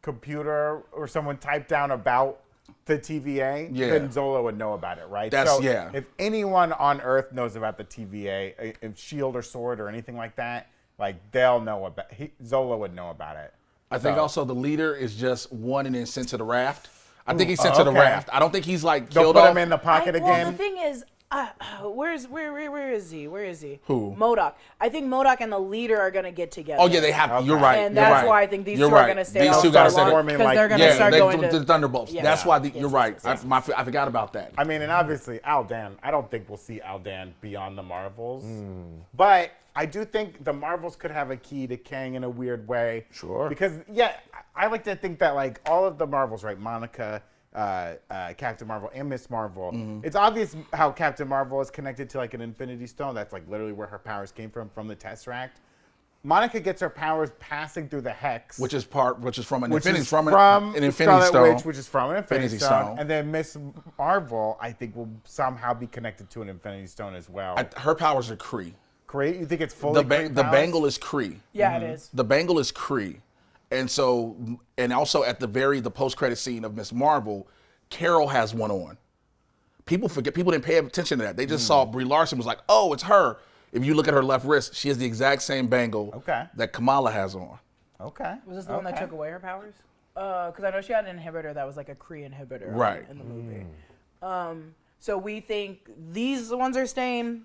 computer or someone typed down about the TVA, Yeah. then Zola would know about it, right? That's- so yeah. If anyone on Earth knows about the TVA, if Shield or Sword or anything like that, like they'll know about. Zola would know about it. I think So- also the leader is just one and then sent to the raft. I think he's sent to the okay. raft. I don't think he's like They'll killed put off. him in the pocket Well, again. the thing is, where is he? Where is he? Who? MODOK. I think MODOK and the leader are gonna get together. Oh yeah, they have. You're right. And you're that's right. why I think these You're two are right. gonna stay These out two so gotta long, stay. forming, because like- they're gonna Yeah, start they going do to the Thunderbolts. Yeah. That's why Yes, you're yes, right. yes, yes. I forgot about that. I mean, and obviously Aldan. I don't think we'll see Aldan beyond the Marvels, but I do think the Marvels could have a key to Kang in a weird way. Sure. Because I like to think that like all of the Marvels, right? Monica, Captain Marvel, and Miss Marvel. It's obvious how Captain Marvel is connected to like an Infinity Stone. That's like literally where her powers came from the Tesseract. Monica gets her powers passing through the Hex, Which is from an which Infinity is from from an Infinity Scarlet Stone. Witch, which is from an Infinity Infinity Stone. Stone. And then Miss Marvel, I think, will somehow be connected to an Infinity Stone as well. Her powers are Kree. Kree? You think it's fully Kree The powers? bangle is Kree. Yeah, it is. The bangle is Kree. And so, and also at the post-credit scene of Miss Marvel, Carol has one on. People forget, people didn't pay attention to that. They just saw Brie Larson was like, oh, it's her. If you look at her left wrist, she has the exact same bangle Okay. that Kamala has on. Okay. Was this the one that took away her powers? Because I know she had an inhibitor that was like a Kree inhibitor Right. in the movie. So we think these ones are staying.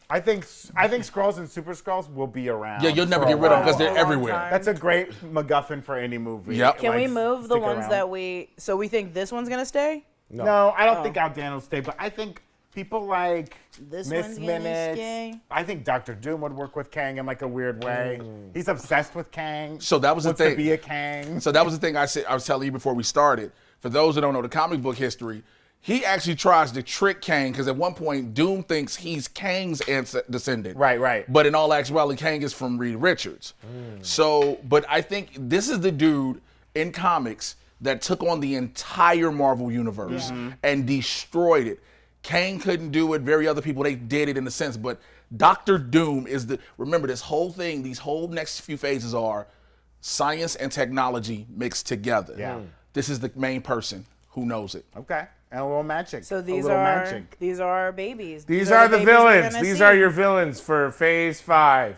I think Skrulls and Super Skrulls will be around. Yeah, you'll never for a get rid of them while. because they're A long everywhere. time. That's a great MacGuffin for any movie. Yep. Can we Like, move the stick ones around. that we? So we think this one's gonna stay. No, I don't think Aldan will stay, but I think people like This Miss one's gonna Minutes. stay. I think Dr. Doom would work with Kang in like a weird way. He's obsessed with Kang. So that was the wants thing. to be a Kang. So that was the thing I was telling you before we started. For those that don't know the comic book history, he actually tries to trick Kang because at one point Doom thinks he's Kang's descendant. Right. But in all actuality, Kang is from Reed Richards. So, but I think this is the dude in comics that took on the entire Marvel universe and destroyed it. Kang couldn't do it. Very other people, they did it in a sense. But Dr. Doom is remember this whole thing, these whole next few phases are science and technology mixed together. Yeah. This is the main person who knows it. Okay. And a little magic. So a these little are magic. these are our babies. These are the babies we're villains. gonna These see. are your villains for Phase 5.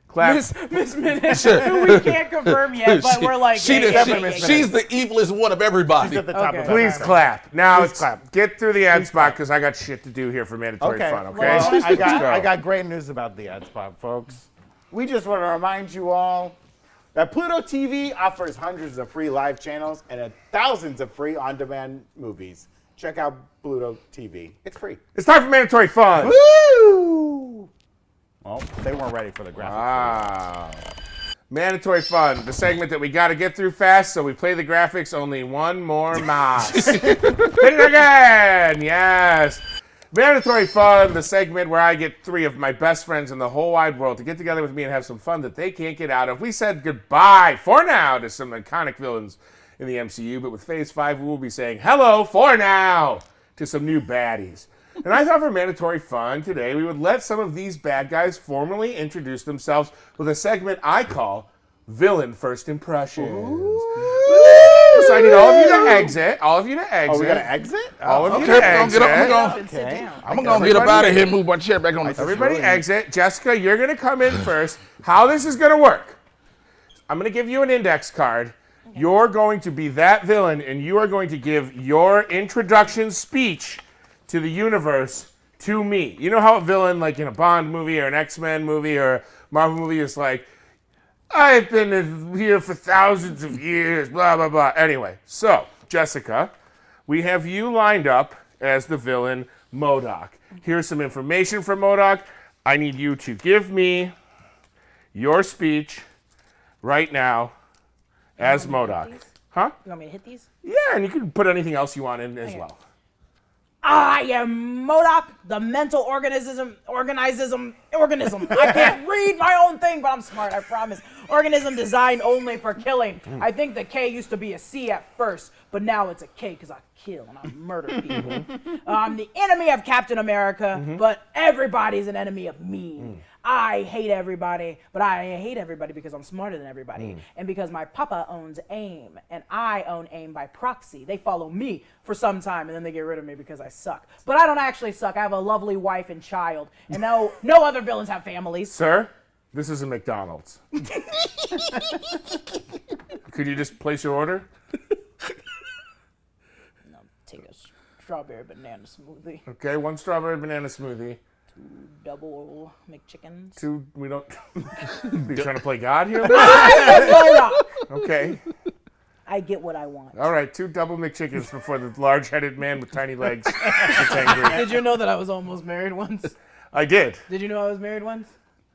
Clap. Miss Minutes, who we can't confirm yet, but we're like, she's the evilest one of everybody. She's at the top Okay. of Please that. clap. Now Please clap. get through the ad Please spot clap. because I got shit to do here for mandatory Okay. fun, okay? Well, I Go. got great news about the ad spot, folks. We just want to remind you all that Pluto TV offers hundreds of free live channels and thousands of free on-demand movies. Check out Pluto TV. It's free. It's time for mandatory fun. Woo! Well, they weren't ready for the graphic. Wow. Mandatory fun, the segment that we got to get through fast, so we play the graphics only one more mas. Hit it again! Yes. Mandatory fun, the segment where I get 3 of my best friends in the whole wide world to get together with me and have some fun that they can't get out of. We said goodbye for now to some iconic villains in the MCU, but with Phase 5, we will be saying hello for now to some new baddies. And I thought for mandatory fun today, we would let some of these bad guys formally introduce themselves with a segment I call Villain First Impressions. So I need all of you to exit. All of you to exit. Oh, we got to exit? All of you Okay, to exit. Get up and sit down. I'm gonna get up out of here and move my chair back on the Everybody exit. Jessica, you're going to come in first. How this is going to work, I'm going to give you an index card. You're going to be that villain, and you are going to give your introduction speech to the universe to me. You know how a villain, like in a Bond movie or an X-Men movie or a Marvel movie, is like, I've been here for thousands of years, blah, blah, blah. Anyway, so, Jessica, we have you lined up as the villain MODOK. Here's some information from MODOK. I need you to give me your speech right now as MODOK. Huh? You want me to hit these? Yeah, and you can put anything else you want in as well. I am MODOK, the mental organism. I can't read my own thing, but I'm smart, I promise. Organism designed only for killing. I think the K used to be a C at first, but now it's a K because I kill and I murder people. I'm the enemy of Captain America, but everybody's an enemy of me. I hate everybody, but I hate everybody because I'm smarter than everybody. And because my papa owns AIM, and I own AIM by proxy. They follow me for some time, and then they get rid of me because I suck. But I don't actually suck. I have a lovely wife and child, and no other villains have families. Sir, this is a McDonald's. Could you just place your order? No, take a strawberry banana smoothie, Okay, 1 strawberry banana smoothie. double McChickens. 2, we don't... Are you trying to play God here? MODOK. Okay. I get what I want. All right, 2 double McChickens before the large-headed man with tiny legs gets angry. Did you know that I was almost married once? I did. Did you know I was married once?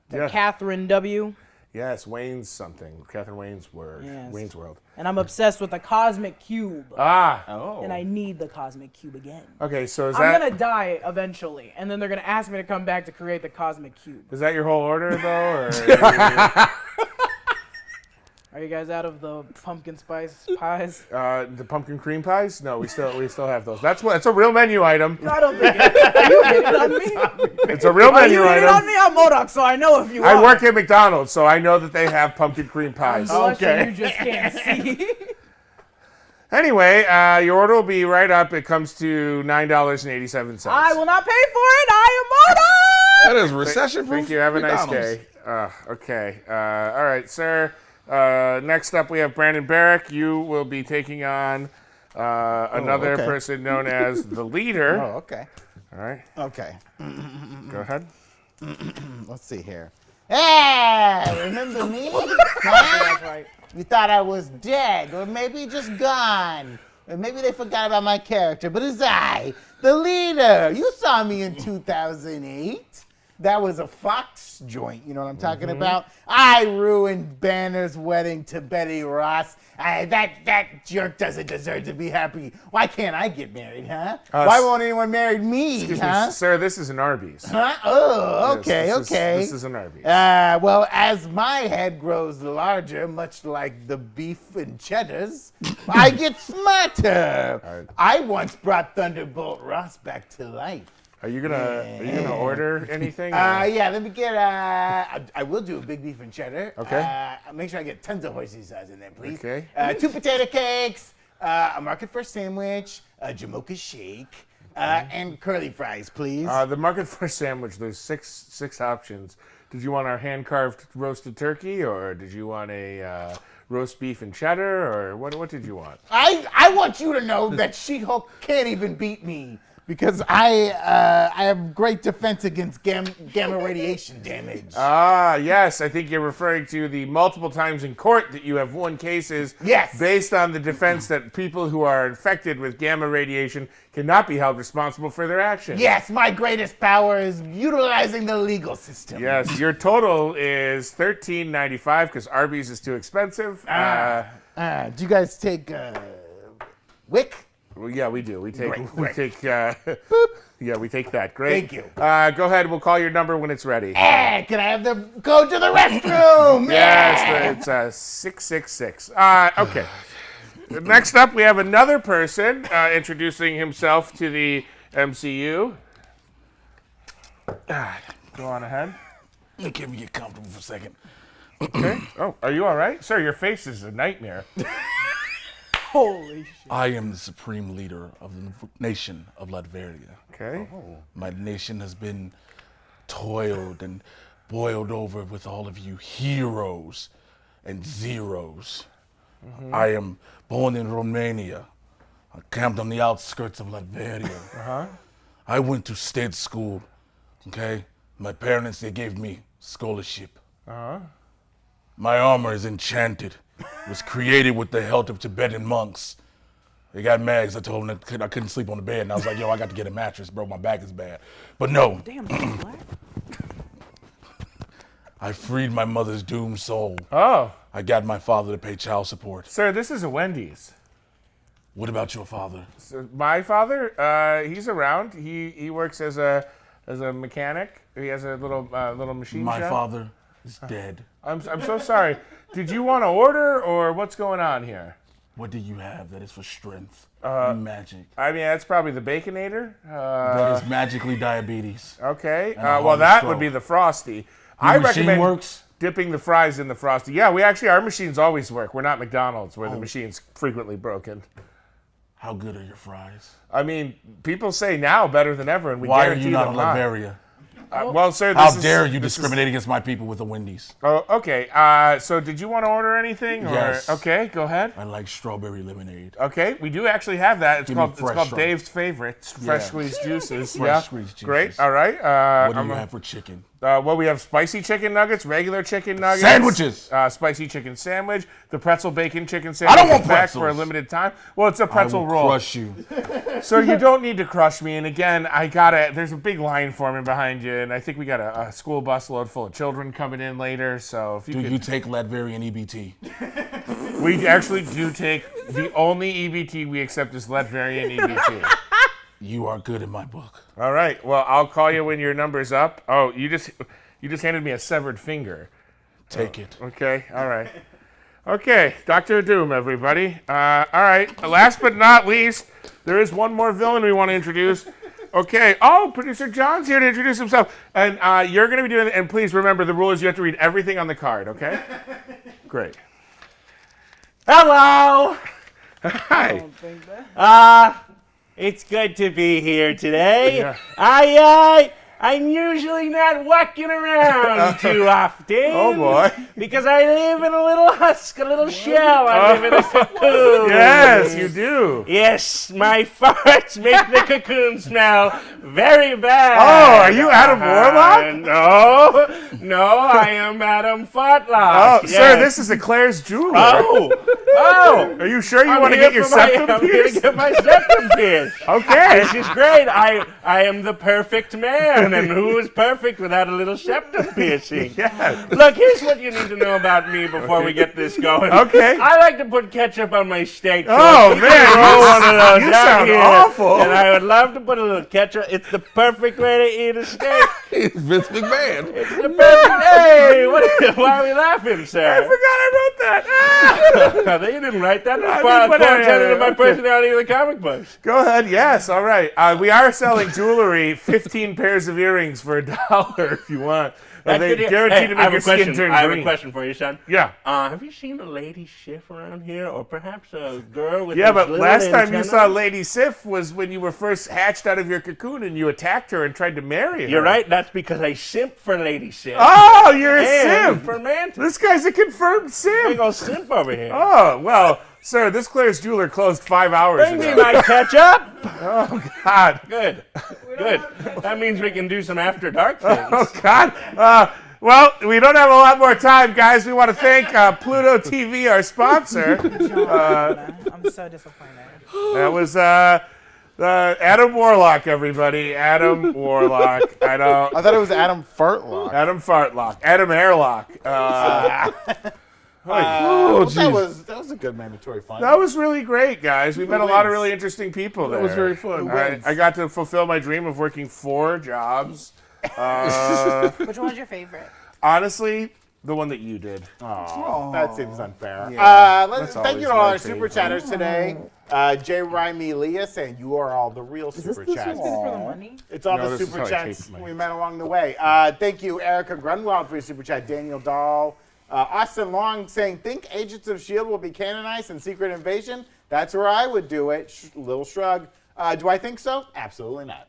To Yeah. Catherine W. Yes, Wayne's something. Catherine Wayne's word. Yes. Wayne's World. And I'm obsessed with the cosmic cube. Ah. Oh. And I need the cosmic cube again. Okay, so is I'm that gonna die eventually, and then they're gonna ask me to come back to create the cosmic cube. is that your whole order though, or Are you guys out of the pumpkin spice pies? the pumpkin cream pies? No, we still have those. That's a real menu item. I don't think it. Are you hitting on me? It's a real Are menu you hitting on item. me? I'm MODOK, so I know if you I are. work at McDonald's, so I know that they have pumpkin cream pies. Unless Okay. you just can't see. Anyway, your order will be right up. It comes to $9.87. I will not pay for it. I am MODOK. That is recession proof. Thank you. Have a nice day. Okay. All right, sir. Next up, we have Brandon Barrick. You will be taking on another person known as the leader. Oh, okay. All right. Okay. Go ahead. Let's see here. Hey, remember me? That's right. You thought I was dead, or maybe just gone. Or maybe they forgot about my character, but it's I, the leader. You saw me in 2008. That was a Fox joint, you know what I'm talking about? I ruined Banner's wedding to Betty Ross. That jerk doesn't deserve to be happy. Why can't I get married, huh? Why won't anyone marry me, Excuse huh? me, sir, this is an Arby's. Huh? Oh, okay, Yes, okay. This is an Arby's. Well, as my head grows larger, much like the beef and cheddars, I get smarter. Right. I once brought Thunderbolt Ross back to life. Are you gonna order anything? Yeah, let me get, I will do a big beef and cheddar. Okay. Make sure I get tons of horsey sauce in there, please. Okay. 2 potato cakes, a market first sandwich, a Jamocha shake, and curly fries, please. The market first sandwich, there's six options. Did you want our hand-carved roasted turkey, or did you want a roast beef and cheddar, or what did you want? I want you to know that She-Hulk can't even beat me. Because I have great defense against gamma radiation damage. Ah, yes. I think you're referring to the multiple times in court that you have won cases Yes. based on the defense that people who are infected with gamma radiation cannot be held responsible for their actions. Yes, my greatest power is utilizing the legal system. Yes, your total is $13.95 because Arby's is too expensive. Do you guys take Wick? Well, yeah, we do. We take. Great. Yeah, we take that. Great. Thank you. Go ahead. We'll call your number when it's ready. Can I have them go to the restroom? Yes, it's 666. Okay. Next up, we have another person introducing himself to the MCU. Go on ahead. Can we get comfortable for a second? Okay. Oh, are you all right? Sir, your face is a nightmare. Holy shit. I am the supreme leader of the nation of Latveria. Okay. My nation has been toiled and boiled over with all of you heroes and zeros. I am born in Romania. I camped on the outskirts of Latveria. I went to state school, okay? My parents, they gave me scholarship. My armor is enchanted. It was created with the help of Tibetan monks. They got mad because I told them that I couldn't sleep on the bed. And I was like, yo, I got to get a mattress, bro. My back is bad. But no. Damn, what? I freed my mother's doomed soul. Oh, I got my father to pay child support. sir, this is a Wendy's. What about your father? So my father, he's around. He works as a mechanic. He has a little machine My shop. father is dead. I'm so sorry. Did you want to order, or what's going on here? What do you have that is for strength and magic? I mean, that's probably the Baconator. That is magically diabetes. Okay. And a Well, hard that stroke. would be the Frosty. Your I machine recommend works? dipping the fries in the Frosty. Yeah, our machines always work. We're not McDonald's where the machine's frequently broken. How good are your fries? I mean, people say now better than ever, and we Why are guarantee you not them in not. Latveria? Well, sir, How this is, dare you this is- discriminate against my people with a Wendy's? Oh, okay. So did you want to order anything? Or? Yes. Okay, go ahead. I like strawberry lemonade. Okay, we do actually have that. It's Give me called fresh straw. Dave's Favorite, fresh squeezed juices. Fresh squeezed juices. Great. All right. What do you have for chicken? Well, we have spicy chicken nuggets, regular chicken nuggets, Sandwiches. Spicy chicken sandwich, the pretzel bacon chicken sandwich. don't want is back for a pretzels. limited time. Well, it's a I pretzel will roll. crush you. So you don't need to crush me. And again, there's a big line forming behind you, and I think we got a school bus load full of children coming in later. So if you Do could, you take Latvian EBT? we actually do take the only EBT we accept is Latvian EBT. You are good in my book. All right. Well, I'll call you when your number's up. Oh, you just handed me a severed finger. Take it. Okay. All right. Okay. Dr. Doom, everybody. All right. Last but not least, there is one more villain we want to introduce. Okay. Oh, producer John's here to introduce himself, and you're going to be doing it. And please remember, the rule is you have to read everything on the card. Okay. Great. Hello! Hi. It's good to be here today. Yeah. I'm usually not walking around too often. Oh, boy. Because I live in a little husk, a little shell. I live in a cocoon. Yes, you do. Yes, my farts make the cocoon smell very bad. Oh, are you Adam Warlock? No, I am Adam Fartlock. Oh, yes. sir, this is a Claire's jeweler. Oh. Are you sure you I'm want to here get your for my- septum I'm here pierced? to get my septum pierced. Okay. This is great. I am the perfect man, and who is perfect without a little septum piercing? Yeah. Look, here's what you need to know about me before we get this going. Okay. I like to put ketchup on my steak. So Oh, if you man, could roll you- one of those you out sound here, awful. And I would love to put a little ketchup. It's the perfect way to eat a steak. It's Vince McMahon. It's the perfect. Hey, why are we laughing, sir? I forgot I wrote that. Ah! They didn't write that. I That's mean, part whatever. of my Okay. personality in the comic books. Go ahead. Yes. All right. We are selling jewelry, 15 pairs of earrings for $1 if you want. They guarantee to make your skin turn I have green. a question for you, son. Yeah. Have you seen a lady Schiff around here, or perhaps a girl with? Yeah, those but little last time you antennas? saw Lady Sif was when you were first hatched out of your cocoon and you attacked her and tried to marry her. You're right. That's because I simp for Lady Sif. Oh, you're a and simp. for Mantis. This guy's a confirmed Big simp. old simp over here. Oh, well, sir, this Claire's jeweler closed 5 hours Bring ago. me my ketchup. Oh, God. Good. That means we can do some after dark things. Oh, God. Well, we don't have a lot more time, guys. We want to thank Pluto TV, our sponsor. I'm so disappointed. That was Adam Warlock, everybody. Adam Warlock. I thought it was Adam Fartlock. Adam Fartlock. Adam Airlock. That was a good mandatory fun. That was really great, guys. We met a lot of really interesting people there. That was very fun. I got to fulfill my dream of working 4 jobs. Which one's your favorite? Honestly, the one that you did. That seems unfair. Yeah, Let's that's thank you always to all my our super favorite. chatters today. J. Rhyme Leah saying you are all the real super chats. Is this for the money? It's all No, the this is super how I chats take money. we met along the way. Thank you, Erica Grunwald, for your super chat. Daniel Dahl. Austin Long saying, think Agents of S.H.I.E.L.D. will be canonized in Secret Invasion? That's where I would do it. Little shrug. Do I think so? Absolutely not.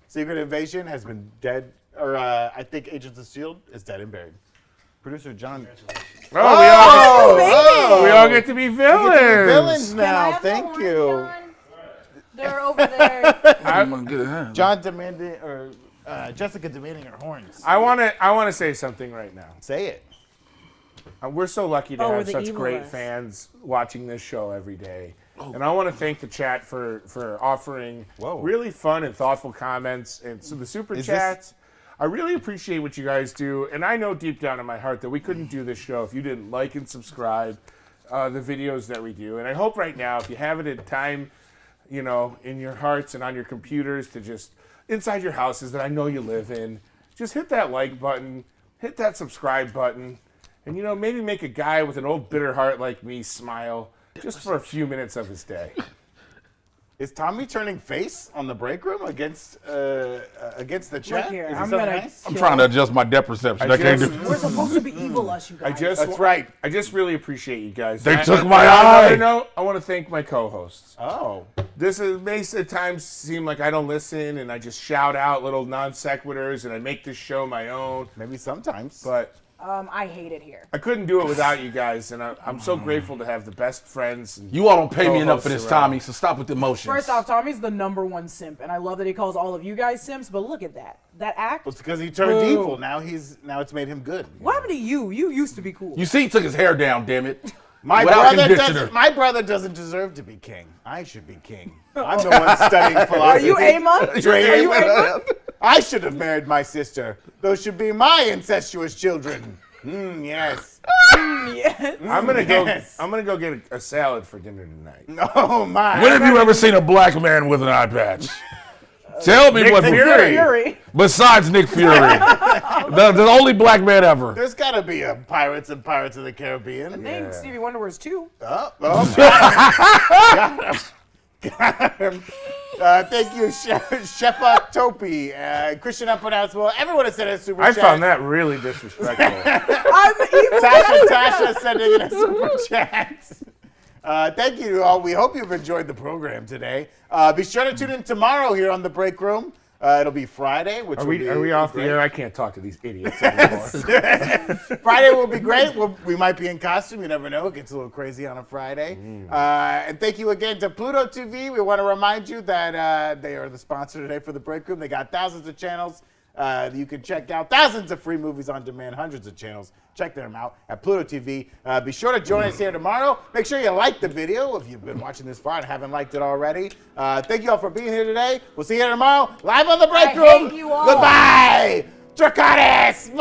Secret Invasion has been dead, or I think Agents of S.H.I.E.L.D. is dead and buried. Producer John. Oh, we all get to be villains. Villains Can I now. have the Thank horn, you. John? They're over there. I'm gonna get it. John demanding, or Jessica demanding her horns. I want to say something right now. Say it. We're so lucky to Oh, we're have the such evil great us. fans watching this show every day. And I want to thank the chat for offering really fun and thoughtful comments. And so the super chats, I really appreciate what you guys do. And I know deep down in my heart that we couldn't do this show if you didn't like and subscribe the videos that we do. And I hope right now, if you have it in time, you know, in your hearts and on your computers to just, inside your houses that I know you live in, just hit that like button, hit that subscribe button, and, you know, maybe make a guy with an old bitter heart like me smile just for a few minutes of his day. Is Tommy turning face on the break room against the chat? here, Is it I'm so gonna- nice? I'm trying to adjust my depth perception. I can't do. We're supposed to be evil us, you guys. That's right. I just really appreciate you guys. They I- took I- my on eye. another note, I want to thank my co-hosts. Oh. Makes at times seem like I don't listen and I just shout out little non sequiturs and I make this show my own. Maybe sometimes. But I hate it here. I couldn't do it without you guys, and I'm so grateful to have the best friends. And You all don't pay me enough for this, co-hosts around. Tommy. So stop with the emotions. First off, Tommy's the #1 simp, and I love that he calls all of you guys simps. But look at that act. It's because he turned Boo. evil. Now it's made him good. What happened to you? You used to be cool. you see, he took his hair down. Damn it. My Without brother, conditioner. my brother doesn't deserve to be king. I should be king. I'm the one studying Are philosophy. you Amon? Are you Amon? I should have married my sister. Those should be my incestuous children. Yes. Yes. I'm gonna go. Yes. I'm gonna go get a salad for dinner tonight. Oh my. When have you ever seen a black man with an eye patch? Tell me what. Fury. Besides Nick Fury, the only black man ever. There's got to be a Pirates and Pirates of the Caribbean. I think Stevie Wonder wears 2. Got him. Thank you, Shefa Topi, Christian Unpronounceable. Everyone has sent a super I chat. found that really disrespectful. I'm evil. Tasha sending in a super chat. Thank you to all. We hope you've enjoyed the program today. Be sure to tune in tomorrow here on The Break Room. It'll be Friday, which Are will be we off great. the air? I can't talk to these idiots anymore. Friday will be great. We might be in costume. You never know. It gets a little crazy on a Friday. And thank you again to Pluto TV. We want to remind you that they are the sponsor today for the Break Room. They got thousands of channels. You can check out thousands of free movies on demand, hundreds of channels. Check them out at Pluto TV. Be sure to join us here tomorrow. Make sure you like the video if you've been watching this far and haven't liked it already. Thank you all for being here today. We'll see you tomorrow live on the Break Room. hate you all. Goodbye. Draconis.